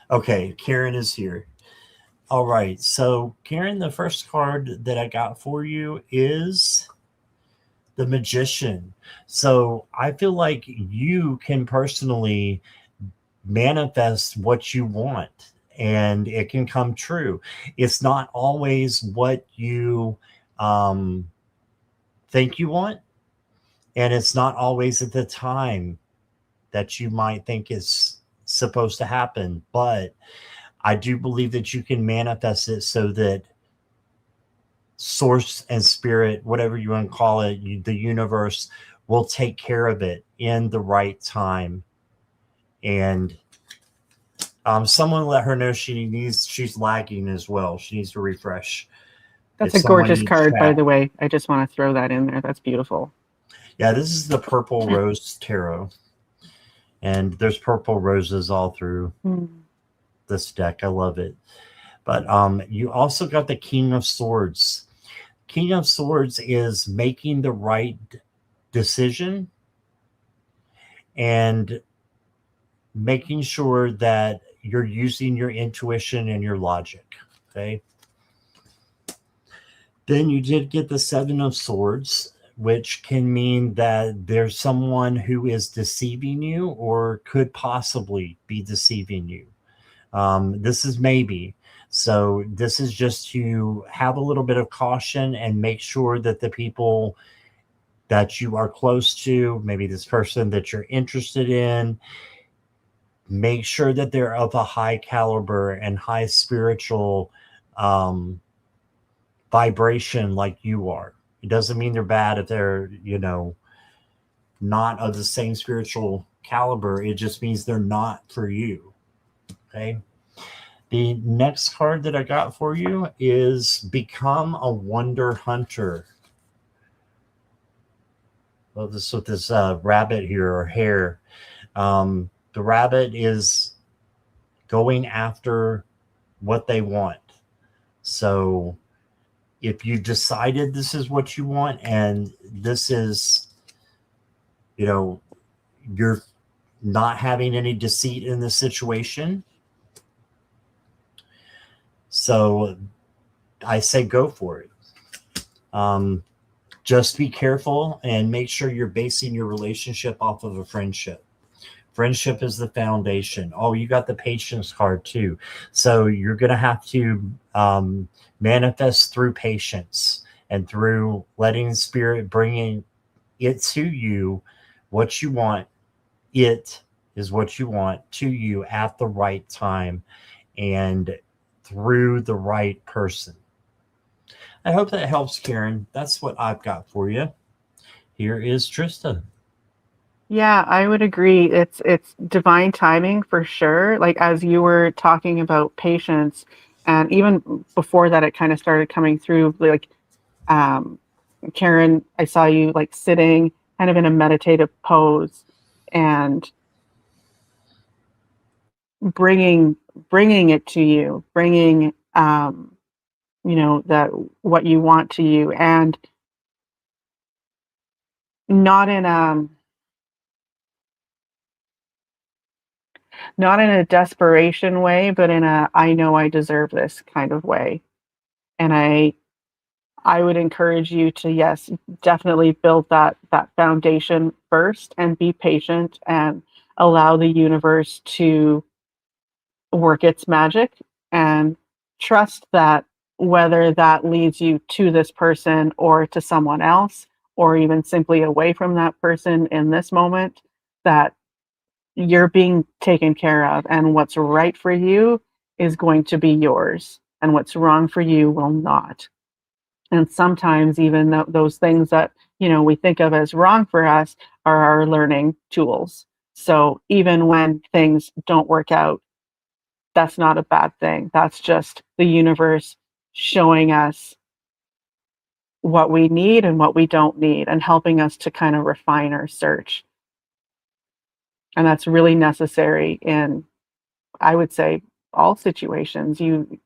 Okay, Karen is here. All right, so Karen, the first card that I got for you is the Magician. So I feel like you can personally manifest what you want and it can come true. It's not always what you um, think you want, and it's not always at the time that you might think is supposed to happen. But I do believe that you can manifest it so that source and spirit, whatever you want to call it, the universe will take care of it in the right time. And someone let her know she's lagging as well. She needs to refresh. That's If a someone gorgeous in card, by chat, the way. I just want to throw that in there. That's beautiful. yeah, this is the Purple Rose Tarot, and there's purple roses all through this deck. I love it. But you also got the King of Swords. King of Swords is making the right decision and making sure that you're using your intuition and your logic. Okay. Then you did get the Seven of Swords, which can mean that there's someone who is deceiving you or could possibly be deceiving you. This is maybe. So this is just to have a little bit of caution and make sure that the people that you are close to, maybe this person that you're interested in, make sure that they're of a high caliber and high spiritual vibration like you are. It doesn't mean they're bad if they're, not of the same spiritual caliber. It just means they're not for you. Okay. The next card that I got for you is Become a Wonder Hunter. Well, this with this rabbit here or hare. The rabbit is going after what they want. So if you decided this is what you want and this is, you're not having any deceit in the situation. So I say go for it. Just be careful and make sure you're basing your relationship off of a friendship. Friendship is the foundation. Oh, you got the patience card too. So you're going to have to manifest through patience and through letting spirit bringing it to you what you want. It is what you want to you at the right time and through the right person. I hope that helps, Karen. That's what I've got for you. Here is Trista. Yeah, I would agree. It's divine timing for sure. Like as you were talking about patience, and even before that, it kind of started coming through. Like, um, Karen, I saw you like sitting kind of in a meditative pose and bringing bringing it to you, bringing that what you want to you, and not in a not in a desperation way, but in a I know I deserve this kind of way. And I would encourage you to, yes, definitely build that foundation first and be patient and allow the universe to work its magic and trust that whether that leads you to this person or to someone else or even simply away from that person in this moment, that you're being taken care of and what's right for you is going to be yours and what's wrong for you will not. And sometimes even those things that we think of as wrong for us are our learning tools. So even when things don't work out, that's not a bad thing. That's just the universe showing us what we need and what we don't need, and helping us to kind of refine our search. And that's really necessary in, I would say, all situations. You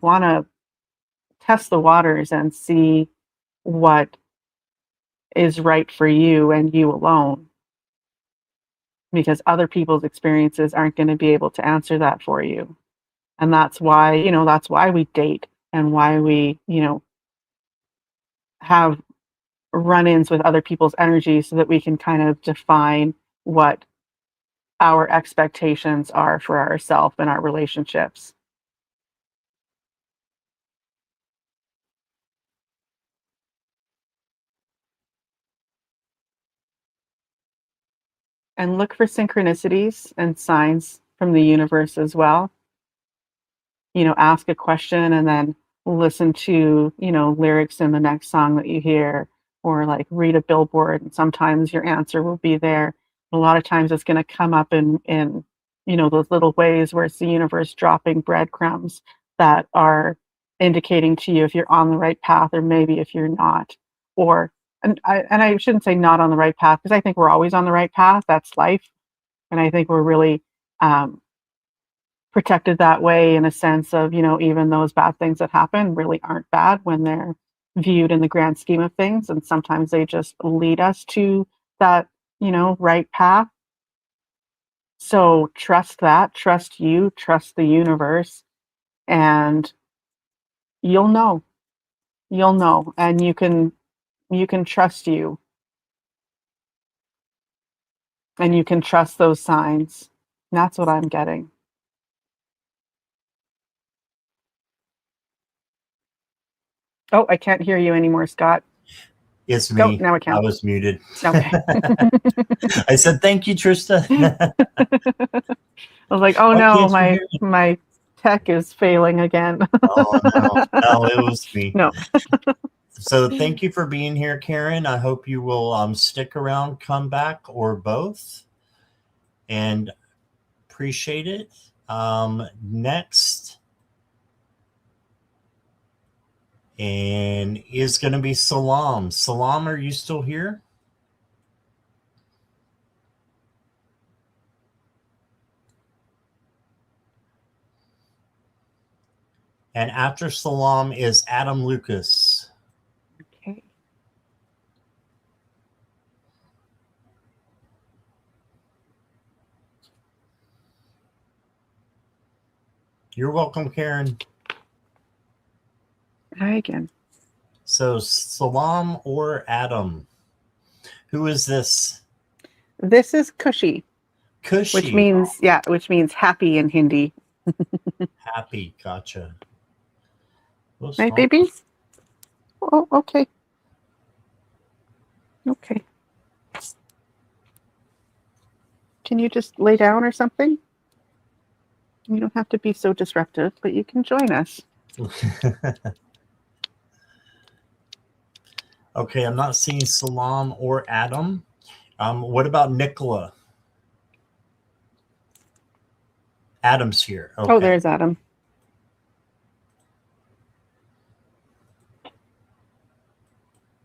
want to test the waters and see what is right for you and you alone, because other people's experiences aren't going to be able to answer that for you. And that's why, that's why we date, and why we, have run-ins with other people's energy, so that we can kind of define what our expectations are for ourselves and our relationships. And look for synchronicities and signs from the universe as well. Ask a question and then listen to, lyrics in the next song that you hear, or like read a billboard, and sometimes your answer will be there. A lot of times it's going to come up in those little ways where it's the universe dropping breadcrumbs that are indicating to you if you're on the right path, or maybe if you're not. Or and I shouldn't say not on the right path, because I think we're always on the right path. That's life. And I think we're really protected that way, in a sense of, even those bad things that happen really aren't bad when they're viewed in the grand scheme of things. And sometimes they just lead us to that, right path. So trust that, trust you, trust the universe, and you'll know. You'll know, and you can trust you, and you can trust those signs. And that's what I'm getting. Oh, I can't hear you anymore, Scott. It's Go, me. now I can. I was muted. Okay. I said, thank you, Trista. I was like, oh Why no, can't you hear me? my tech is failing again. Oh, no, it was me. No. So thank you for being here, Karen. I hope you will stick around, come back, or both, and appreciate it. Next, and is going to be Salam. Salam, are you still here? And after Salam is Adam Lucas. Okay. You're welcome, Karen. Hi again. So Salam or Adam? Who is this? This is Kushi. Kushi. Which means happy in Hindi. Happy, gotcha. Right, baby? Oh, okay. Okay. Can you just lay down or something? You don't have to be so disruptive, but you can join us. Okay, I'm not seeing Salam or Adam. What about Nicola? Adam's here. Okay. Oh, there's Adam.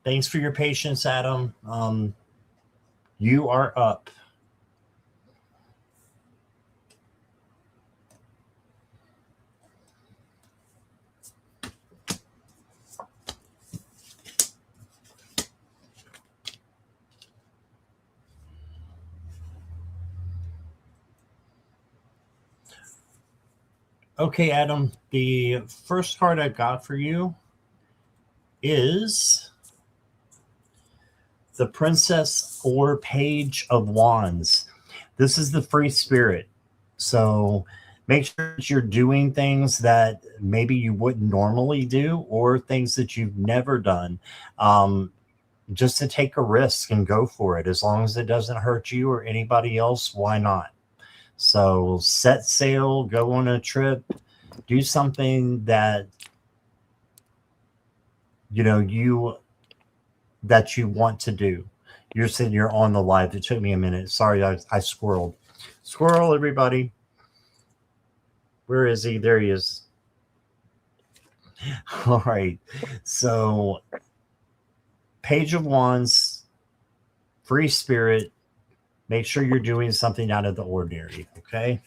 Thanks for your patience, Adam. You are up. Okay, Adam, the first card I got for you is the Princess or Page of Wands. This is the free spirit. So make sure that you're doing things that maybe you wouldn't normally do, or things that you've never done. Just to take a risk and go for it. As long as it doesn't hurt you or anybody else, why not? So set sail, go on a trip, do something that you want to do. You're saying you're on the live. It took me a minute. Sorry, I squirreled. Squirrel, everybody. Where is he? There he is. All right. So, Page of Wands, free spirit. Make sure you're doing something out of the ordinary, okay?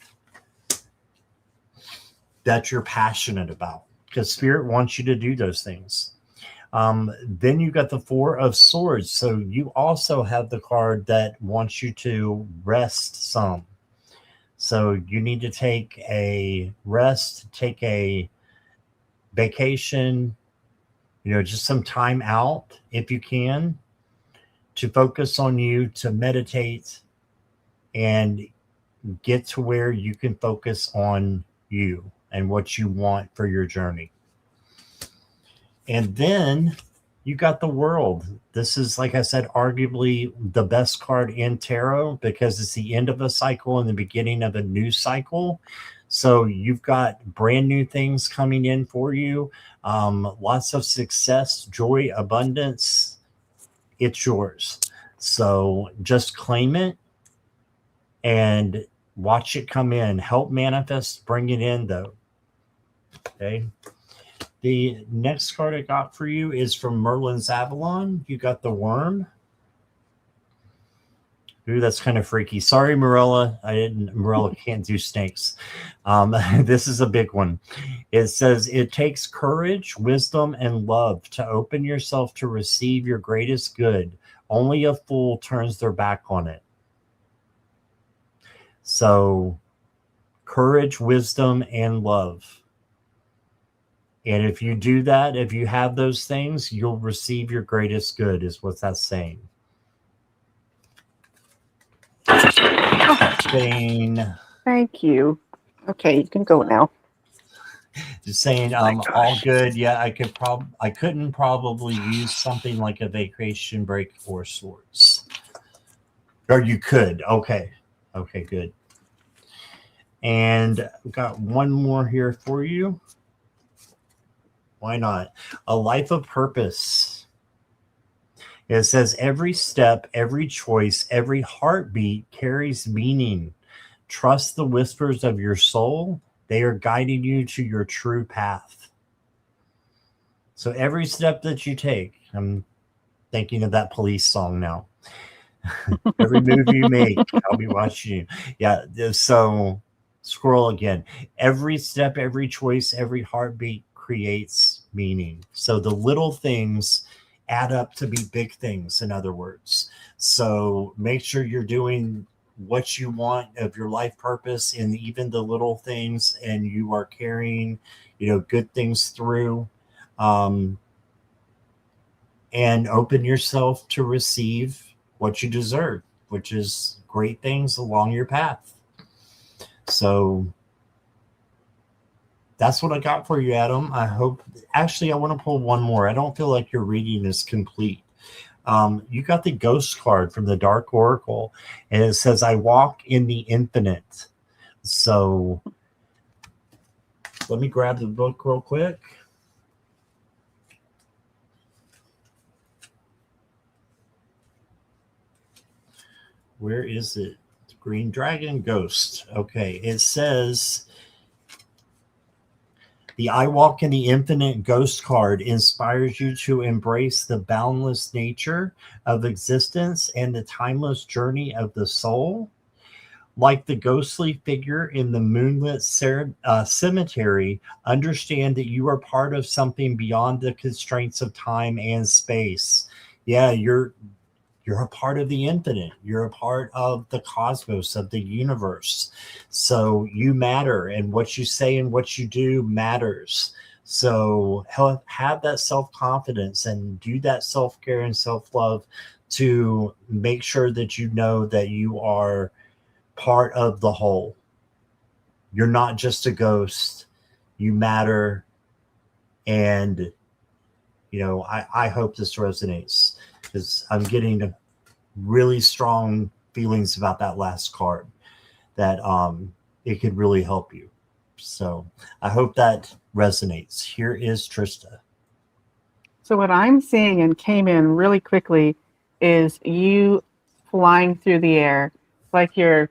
That you're passionate about, because spirit wants you to do those things. Then you got the Four of Swords. So you also have the card that wants you to rest some. So you need to take a rest, take a vacation, just some time out if you can, to focus on you, to meditate, and get to where you can focus on you and what you want for your journey. And then you got the World. This is, like I said, arguably the best card in tarot because it's the end of a cycle and the beginning of a new cycle. So you've got brand new things coming in for you. Lots of success, joy, abundance. It's yours. So just claim it and watch it come in. Help manifest, bring it in though. Okay. The next card I got for you is from Merlin's Avalon. You got the Worm. Ooh, that's kind of freaky. Sorry, Marilla. Marilla can't do snakes. This is a big one. It says, it takes courage, wisdom, and love to open yourself to receive your greatest good. Only a fool turns their back on it. So, courage, wisdom, and love. And if you do that, if you have those things, you'll receive your greatest good, is what that's saying. Jane. Thank you. Okay, you can go now. Just saying, all good. Yeah, I couldn't probably use something like a vacation break or sorts. Or you could. Okay. Okay, good. And I've got one more here for you. Why not? A life of purpose. It says every step, every choice, every heartbeat carries meaning. Trust the whispers of your soul. They are guiding you to your true path. So every step that you take, I'm thinking of that Police song now. Every move you make, I'll be watching you. Yeah. So scroll again. Every step, every choice, every heartbeat creates meaning. So the little things add up to be big things, in other words. So make sure you're doing what you want of your life purpose in even the little things, and you are carrying, good things through. And open yourself to receive what you deserve, which is great things along your path. So that's what I got for you, Adam. I hope, actually, I want to pull one more. I don't feel like your reading is complete. You got the Ghost card from the Dark Oracle, and it says, I walk in the infinite. So let me grab the book real quick. Where is it? Green Dragon Ghost. Okay, it says, the I Walk in the Infinite Ghost card inspires you to embrace the boundless nature of existence and the timeless journey of the soul. Like the ghostly figure in the moonlit cemetery, understand that you are part of something beyond the constraints of time and space. Yeah, you're a part of the infinite. You're a part of the cosmos, of the universe. So you matter, and what you say and what you do matters. So have that self-confidence and do that self-care and self-love to make sure that you know that you are part of the whole. You're not just a ghost. You matter. And, I hope this resonates, because I'm getting really strong feelings about that last card, that it could really help you. So I hope that resonates. Here is Trista. So what I'm seeing, and came in really quickly, is you flying through the air. It's like you're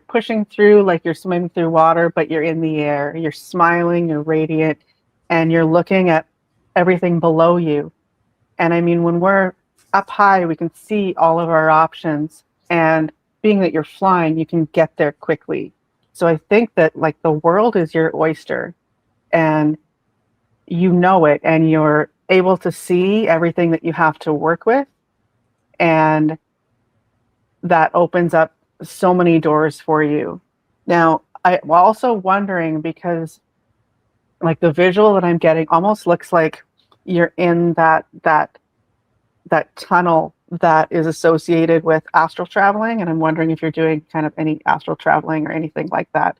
pushing through, like you're swimming through water, but you're in the air. You're smiling, you're radiant, and you're looking at everything below you. And I mean, when we're up high, we can see all of our options. And being that you're flying, you can get there quickly. So I think that like the world is your oyster and you know it, and you're able to see everything that you have to work with. And that opens up so many doors for you. Now, I'm also wondering because like the visual that I'm getting almost looks like you're in that tunnel that is associated with astral traveling, and I'm wondering if you're doing kind of any astral traveling or anything like that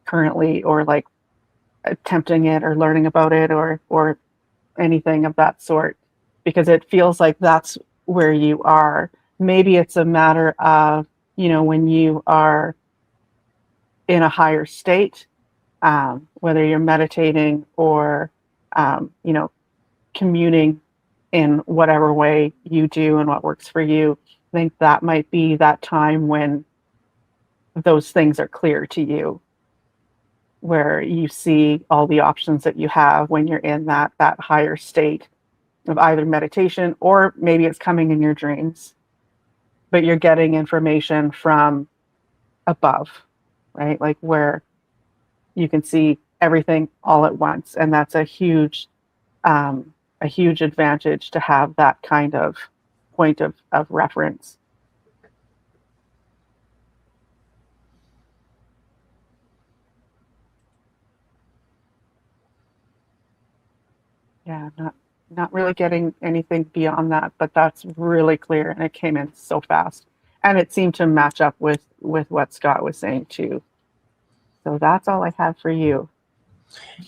currently, or like attempting it or learning about it or anything of that sort, because it feels like that's where you are. Maybe it's a matter of, you know, when you are in a higher state, whether you're meditating or, you know, communing in whatever way you do and what works for you. I think that might be that time when those things are clear to you, where you see all the options that you have when you're in that higher state of either meditation, or maybe it's coming in your dreams, but you're getting information from above, right? Like where you can see everything all at once. And that's a huge advantage to have that kind of point of reference. Yeah, not really getting anything beyond that, but that's really clear, and it came in so fast. And it seemed to match up with what Scott was saying too. So that's all I have for you.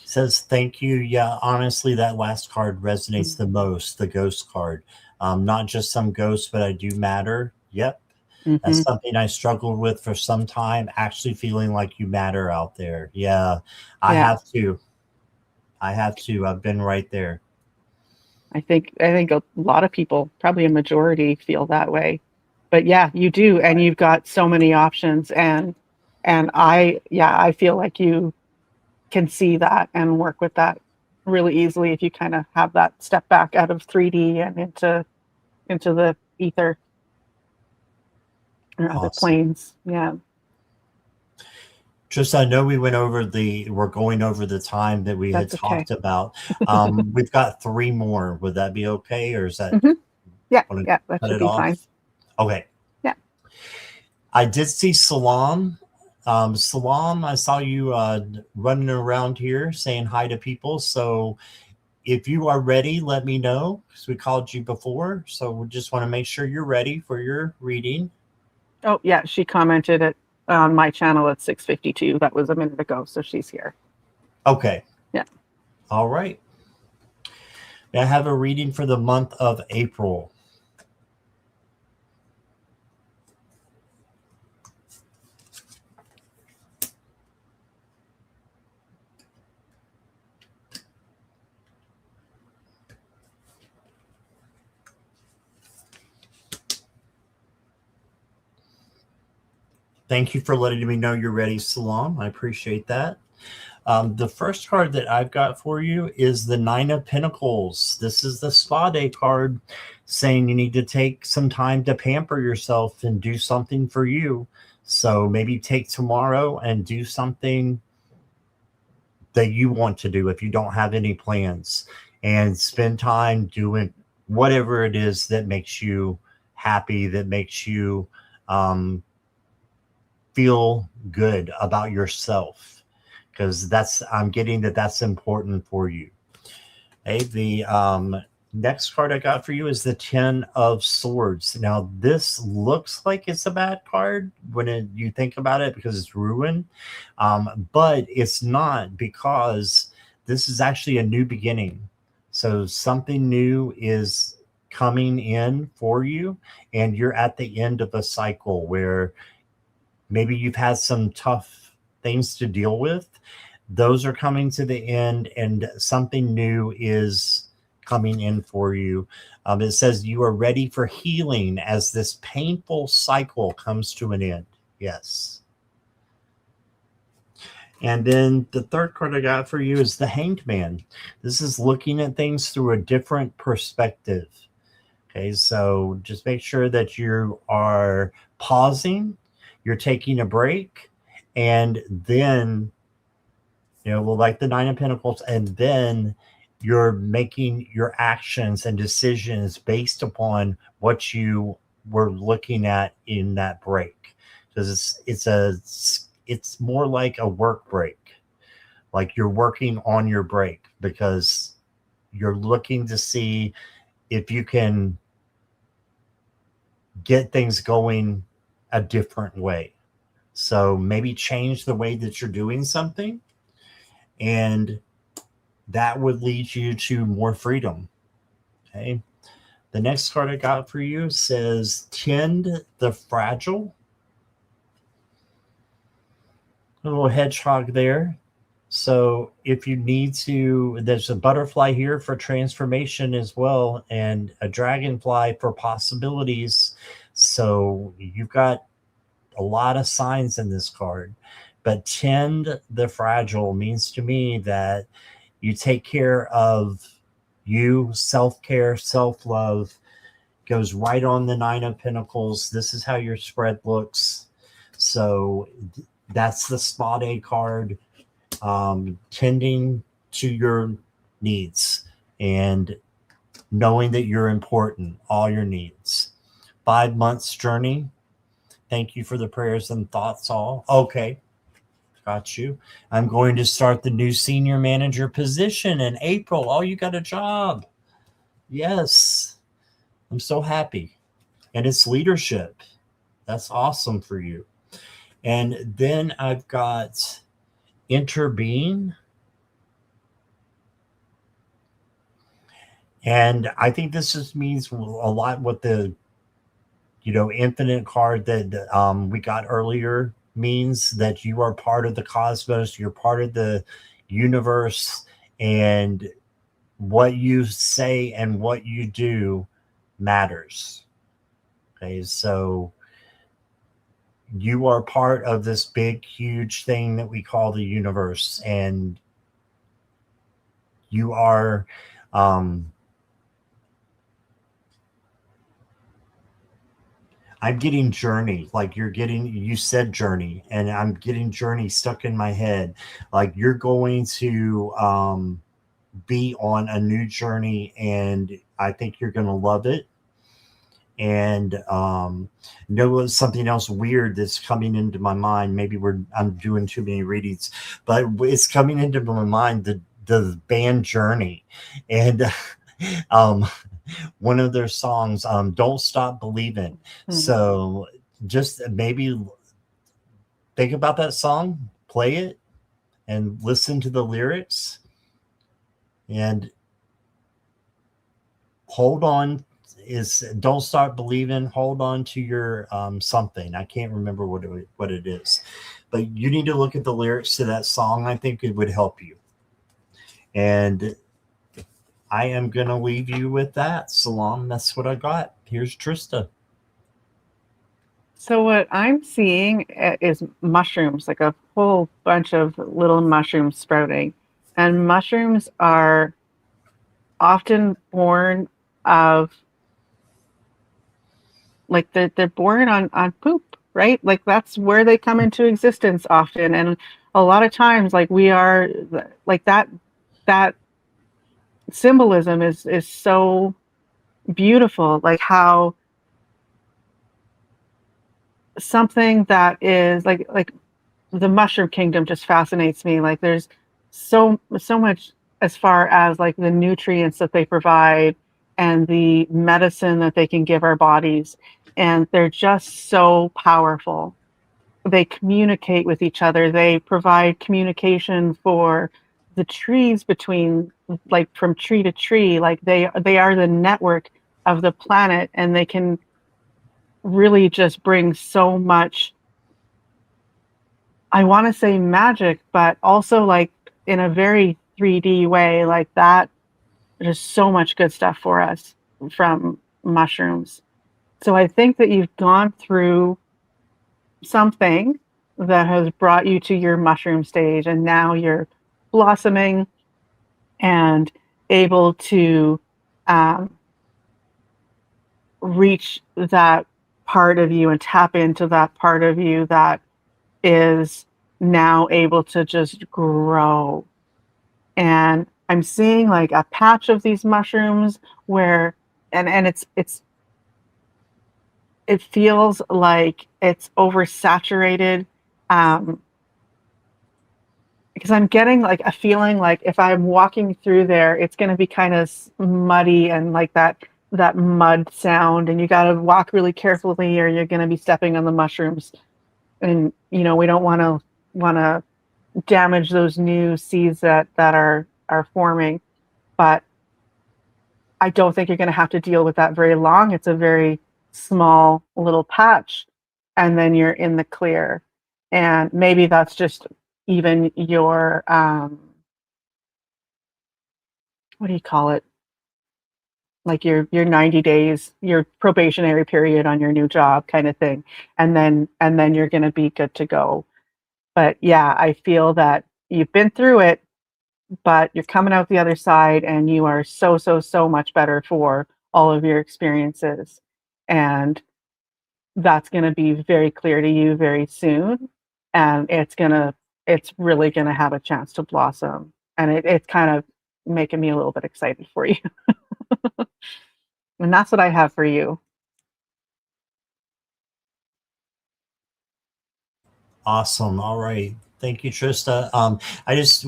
Says thank you. Yeah, honestly, that last card resonates the most, the ghost card. Not just some ghosts, but I do matter. Yep. That's Mm-hmm. something I struggled with for some time, actually feeling like you matter out there. Yeah, I Yeah, have to. I have to. I've been right there. I think a lot of people, probably a majority, feel that way. But yeah, you do, and you've got so many options, and I feel like you can see that and work with that really easily if you kind of have that step back out of 3D and into the ether or other Awesome. planes. Yeah, Just I know we're going over the time that we had that's okay. talked about. We've got three more. Would that be okay? Or is that Hmm. Yeah, want to yeah, that cut should it be fine. off? Okay. Yeah. I did see Salam. Salam, I saw you running around here saying hi to people. So if you are ready, let me know because we called you before. So we just want to make sure you're ready for your reading. Oh, yeah, she commented it on my channel at 6:52. That was a minute ago, so she's here. Okay. Yeah. All right. I have a reading for the month of April. Thank you for letting me know you're ready, Salam. I appreciate that. The first card that I've got for you is the Nine of Pentacles. This is the spa day card saying you need to take some time to pamper yourself and do something for you. So maybe take tomorrow and do something that you want to do if you don't have any plans, and spend time doing whatever it is that makes you happy, that makes you um, feel good about yourself, because I'm getting that's important for you. Okay, the next card I got for you is the Ten of Swords. Now this looks like it's a bad card when you think about it because it's ruin, but it's not, because this is actually a new beginning. So something new is coming in for you, and you're at the end of a cycle where maybe you've had some tough things to deal with. Those are coming to the end, and something new is coming in for you. It says you are ready for healing as this painful cycle comes to an end. Yes. And then the third card I got for you is the Hanged Man. This is looking at things through a different perspective. Okay, so just make sure that you are pausing, you're taking a break, and then, well, like the Nine of Pentacles, and then you're making your actions and decisions based upon what you were looking at in that break. Because it's more like a work break, like you're working on your break because you're looking to see if you can get things going a different way. So maybe change the way that you're doing something, and that would lead you to more freedom. Okay. The next card I got for you says Tend the Fragile. A little hedgehog there. So if you need to, there's a butterfly here for transformation as well, and a dragonfly for possibilities. So you've got a lot of signs in this card. But Tend the Fragile means to me that you take care of you, self-care, self-love. Goes right on the Nine of Pentacles. This is how your spread looks. So that's the spot A card, tending to your needs and knowing that you're important, all your needs. 5 months journey. Thank you for the prayers and thoughts all. Okay, got you. I'm going to start the new senior manager position in April. Oh, you got a job. Yes, I'm so happy. And it's leadership. That's awesome for you. And then I've got Interbeing. And I think this just means a lot what the infinite card that we got earlier means, that you are part of the cosmos, you're part of the universe, and what you say and what you do matters. Okay, so you are part of this big, huge thing that we call the universe, and you are I'm getting journey, like you said journey, and I'm getting journey stuck in my head. Like you're going to be on a new journey, and I think you're going to love it. And something else weird that's coming into my mind. Maybe I'm doing too many readings, but it's coming into my mind, the band Journey, and one of their songs, Don't Stop Believing. So just maybe think about that song, play it, and listen to the lyrics, and hold on. Don't stop believing, hold on to your something. I can't remember what it is, but you need to look at the lyrics to that song. I think it would help you. And I am going to leave you with that. Salam, that's what I got. Here's Trista. So what I'm seeing is mushrooms, like a whole bunch of little mushrooms sprouting. And mushrooms are often born of, like, they're born on poop, right? Like that's where they come into existence often. And a lot of times, like, we are like that symbolism is so beautiful, like how something that is like the mushroom kingdom just fascinates me. Like there's so much as far as like the nutrients that they provide and the medicine that they can give our bodies, and they're just so powerful. They communicate with each other. They provide communication for the trees between, like from tree to tree. Like they are the network of the planet, and they can really just bring so much, I want to say magic, but also like in a very 3D way, like that. There's so much good stuff for us from mushrooms. So I think that you've gone through something that has brought you to your mushroom stage, and now you're blossoming and able to um, reach that part of you and tap into that part of you that is now able to just grow. And I'm seeing like a patch of these mushrooms where and it's it feels like it's oversaturated, um, because I'm getting like a feeling like if I'm walking through there, it's going to be kind of muddy and like that mud sound, and you got to walk really carefully, or you're going to be stepping on the mushrooms. And we don't want to damage those new seeds that are forming, but I don't think you're going to have to deal with that very long. It's a very small little patch, and then you're in the clear. And maybe that's just even your what do you call it? Like your 90 days, your probationary period on your new job kind of thing. And then you're going to be good to go. But yeah, I feel that you've been through it, but you're coming out the other side, and you are so, so, so much better for all of your experiences. And that's going to be very clear to you very soon. And it's really going to have a chance to blossom. And it's kind of making me a little bit excited for you. And that's what I have for you. Awesome. All right. Thank you, Trista.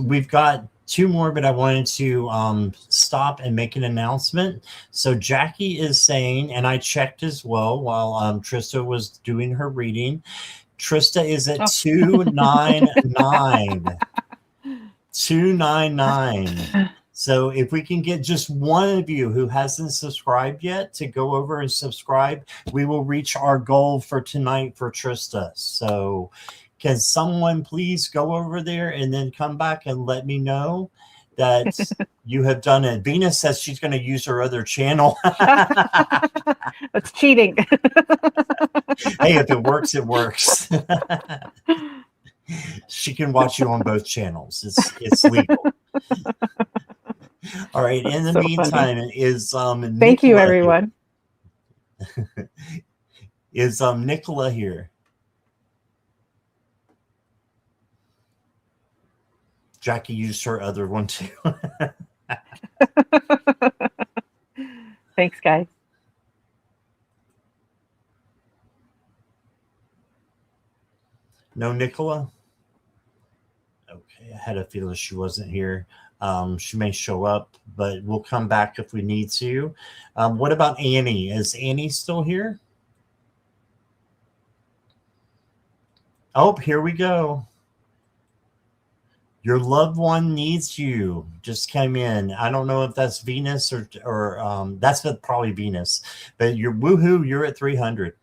We've got two more, but I wanted to stop and make an announcement. So Jackie is saying, and I checked as well while Trista was doing her reading. Trista is at Oh. 299. 299. So if we can get just one of you who hasn't subscribed yet to go over and subscribe, we will reach our goal for tonight for Trista. So can someone please go over there and then come back and let me know that you have done it? Venus says she's going to use her other channel. That's cheating. Hey, if it works, it works. She can watch you on both channels. It's legal. All right. In the So funny. meantime, is Thank you, Nicola here? everyone. Is Nicola here? Jackie used her other one too. Thanks, guys. No, Nicola? Okay, I had a feeling she wasn't here. She may show up, but we'll come back if we need to. What about Annie? Is Annie still here? Oh, here we go. Your loved one needs you. Just came in. I don't know if that's Venus or that's probably Venus, but you're woohoo. You're at 300.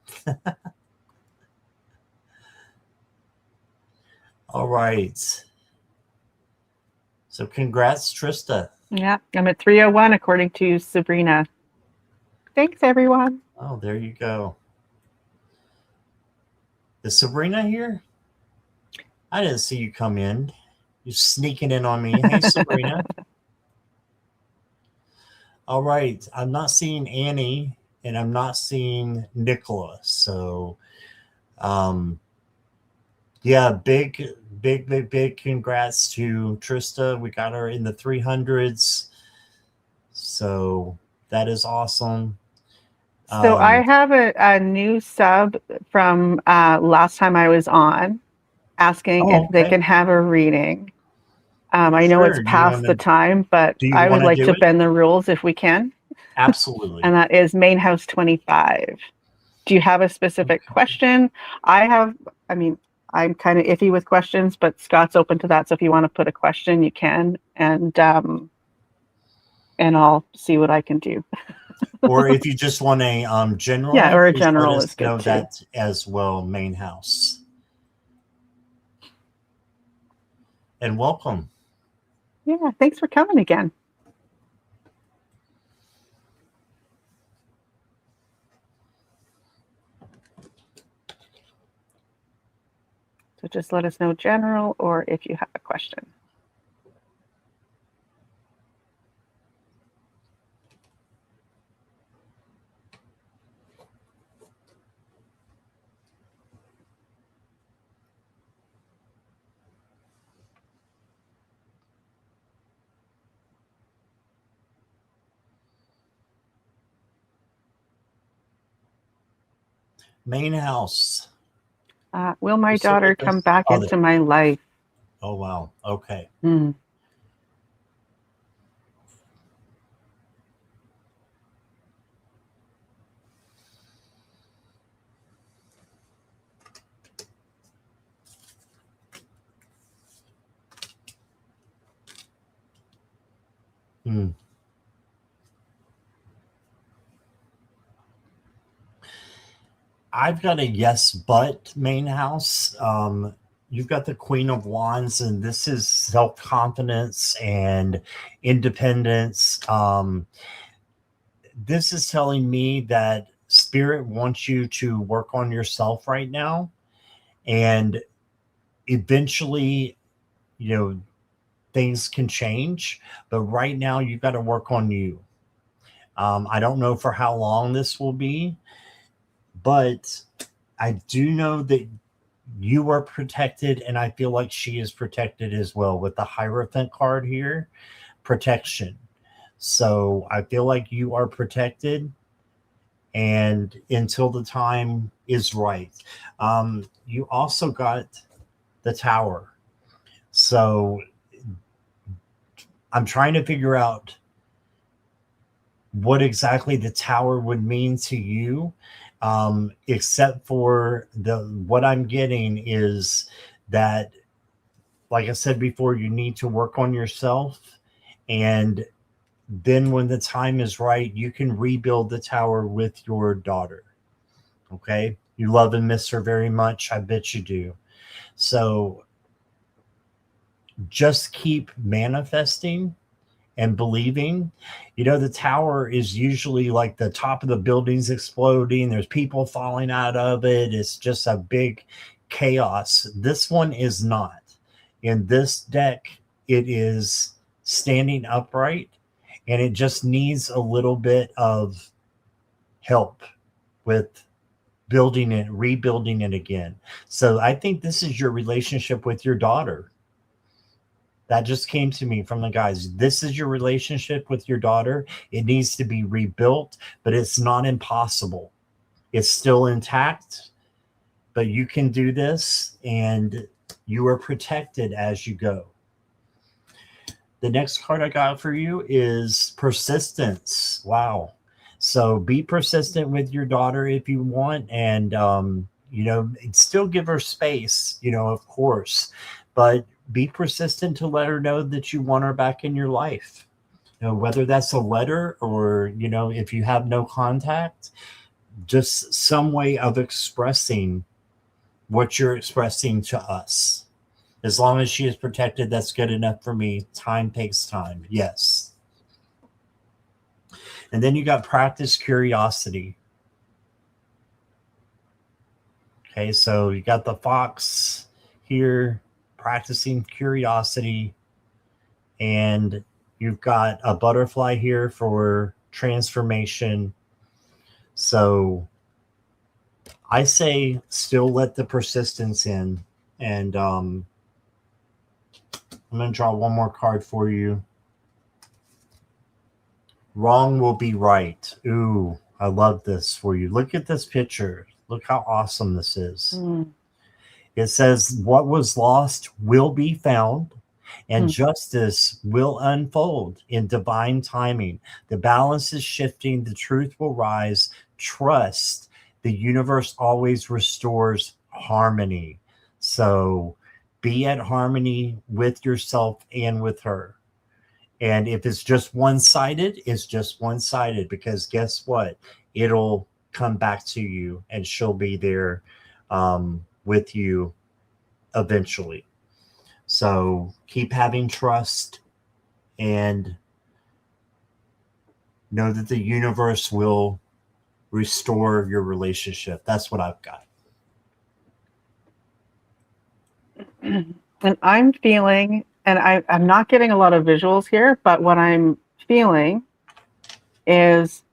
All right. So congrats, Trista. Yeah, I'm at 301 according to Sabrina. Thanks, everyone. Oh, there you go. Is Sabrina here? I didn't see you come in. You're sneaking in on me. Hey, Sabrina. All right. I'm not seeing Annie and I'm not seeing Nicola. So, yeah, big congrats to Trista. We got her in the 300s. So that is awesome. So I have a new sub from last time I was on asking if they okay. can have a reading. I know it's Sure. past the time, but Do you I would want to like do to it? bend the rules if we can. Absolutely. And that is Main House 25. Do you have a specific question? I mean, I'm kind of iffy with questions, but Scott's open to that. So if you want to put a question, you can, and I'll see what I can do. Or if you just want a general, Yeah, or a please let general us is good know too. that as well, Main House. And welcome. Yeah, thanks for coming again. So just let us know general or if you have a question. Main house. Will my You still daughter with us? come back Oh, into my life? oh, wow. Okay. Hmm. Hmm. I've got a yes, but main house. You've got the Queen of Wands, and this is self confidence and independence. This is telling me that Spirit wants you to work on yourself right now, and eventually, you know, things can change. But right now, you've got to work on you. I don't know for how long this will be, but I do know that you are protected, and I feel like she is protected as well with the Hierophant card here, protection. So I feel like you are protected, and until the time is right. You also got the Tower. So I'm trying to figure out what exactly the Tower would mean to you, except for the what I'm getting is that, like I said before, you need to work on yourself. And then when the time is right, you can rebuild the tower with your daughter. Okay. You love and miss her very much. I bet you do. So just keep manifesting and believing. You know, the tower is usually like the top of the building's exploding, there's people falling out of it. It's just a big chaos. This one is not. In this deck, it is standing upright, and it just needs a little bit of help with building it, rebuilding it again. So I think this is your relationship with your daughter. That just came to me from the guys. This is your relationship with your daughter. It needs to be rebuilt, but it's not impossible. It's still intact, but you can do this, and you are protected as you go. The next card I got for you is persistence. Wow. So be persistent with your daughter if you want, and still give her space, of course, but be persistent to let her know that you want her back in your life. Whether that's a letter or, if you have no contact, just some way of expressing what you're expressing to us. As long as she is protected, that's good enough for me. Time takes time. Yes. And then you got practice curiosity. Okay, so you got the fox here, practicing curiosity, and you've got a butterfly here for transformation. So I say still let the persistence in. And I'm going to draw one more card for you. Wrong will be right. Ooh, I love this for you. Look at this picture. Look how awesome this is. It says, what was lost will be found, and justice will unfold in divine timing. The balance is shifting. The truth will rise. Trust. The universe always restores harmony. So be at harmony with yourself and with her. And if it's just one-sided, it's just one-sided, because guess what? It'll come back to you, and she'll be there with you eventually. So keep having trust, and know that the universe will restore your relationship. That's what I've got. And I'm feeling, and I'm not getting a lot of visuals here, but what I'm feeling is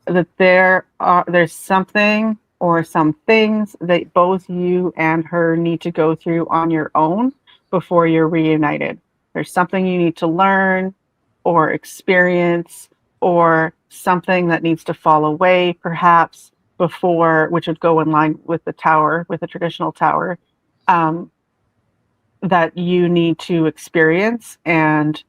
that there's something or some things that both you and her need to go through on your own before you're reunited. There's something you need to learn or experience, or something that needs to fall away perhaps before, which would go in line with the tower, with the traditional tower, um, that you need to experience and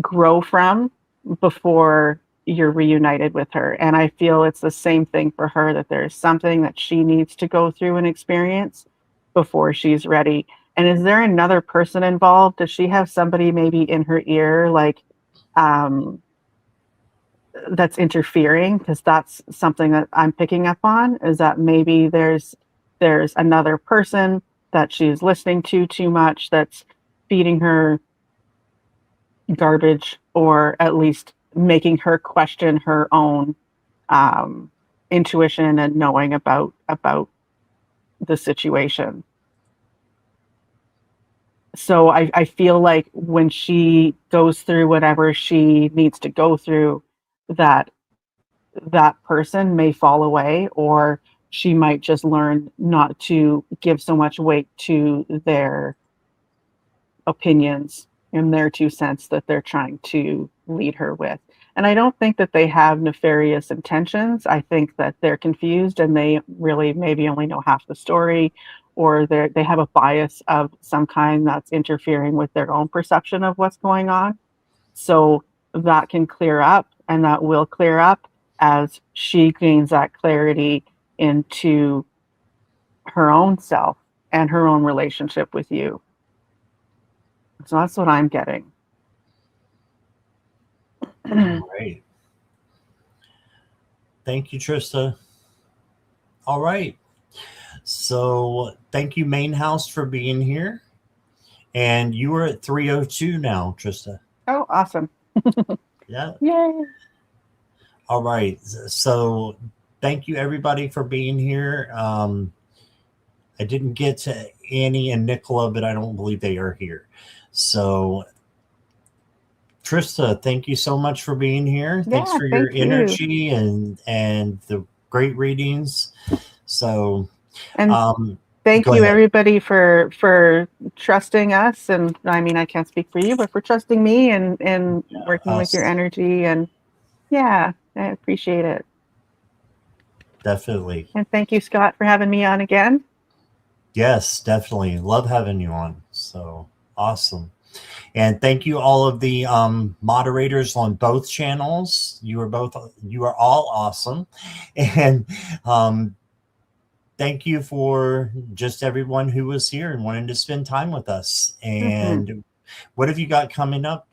grow from before you're reunited with her. And I feel it's the same thing for her, that there's something that she needs to go through and experience before she's ready. And is there another person involved? Does she have somebody maybe in her ear, like, um, that's interfering? Because that's something that I'm picking up on, is that maybe there's another person that she's listening to too much, that's feeding her garbage, or at least making her question her own um, intuition and knowing about the situation. So I feel like when she goes through whatever she needs to go through, that that person may fall away, or she might just learn not to give so much weight to their opinions and their 2 cents that they're trying to lead her with. And I don't think that they have nefarious intentions. I think that they're confused and they really maybe only know half the story, or they have a bias of some kind that's interfering with their own perception of what's going on. So that can clear up, and that will clear up as she gains that clarity into her own self and her own relationship with you. So that's what I'm getting. All right. Thank you, Trista. All right. So thank you, Main House, for being here. And you are at 302 now, Trista. Oh, awesome. Yeah. Yay. All right. So thank you, everybody, for being here. I didn't get to Annie and Nicola, but I don't believe they are here. So Trista, thank you so much for being here. Thanks Yeah, for your thank you. energy and the great readings. So And thank go you ahead. everybody for trusting us. And I mean, I can't speak for you, but for trusting me and working with your Us, energy. And yeah, I appreciate it. definitely. And thank you, Scott, for having me on again. Yes, definitely. Love having you on. So awesome. And thank you all of the moderators on both channels. You are all awesome. And thank you for just everyone who was here and wanted to spend time with us. And what have you got coming up?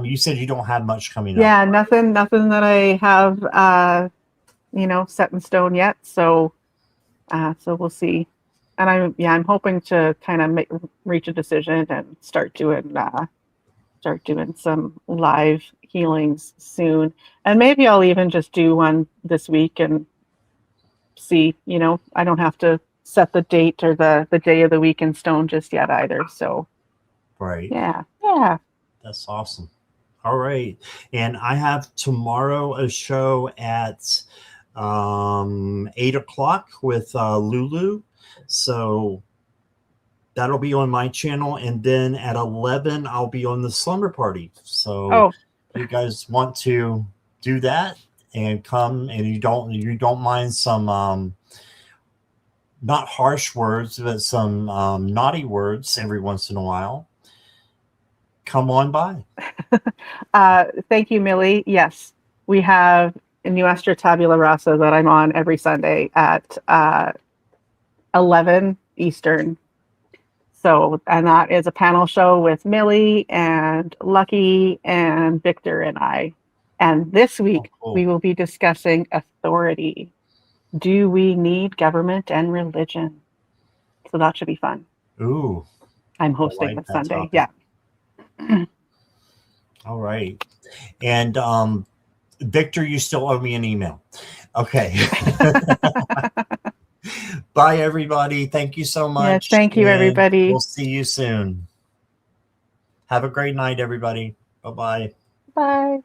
You said you don't have much coming up. Yeah, nothing that I have set in stone yet. So we'll see. And I'm hoping to kind of reach a decision and start doing some live healings soon. And maybe I'll even just do one this week and see, I don't have to set the date or the day of the week in stone just yet either. So Right. yeah. That's awesome. All right. And I have tomorrow a show at 8 o'clock with Lulu. So that'll be on my channel. And then at 11, I'll be on the slumber party. So if you guys want to do that and come, and you don't mind some not harsh words, but some naughty words every once in a while, come on by. Thank you, Millie. Yes, we have Nuestra Tabula Rasa that I'm on every Sunday at 11 Eastern. So, and that is a panel show with Millie and Lucky and Victor and I. And this week we will be discussing authority. Do we need government and religion? So that should be fun. Ooh. I'm hosting this Sunday. Topic. Yeah. All right. And Victor, you still owe me an email. Okay. Bye, everybody. Thank you so much. Yes, thank you, and everybody. We'll see you soon. Have a great night, everybody. Bye-bye. Bye.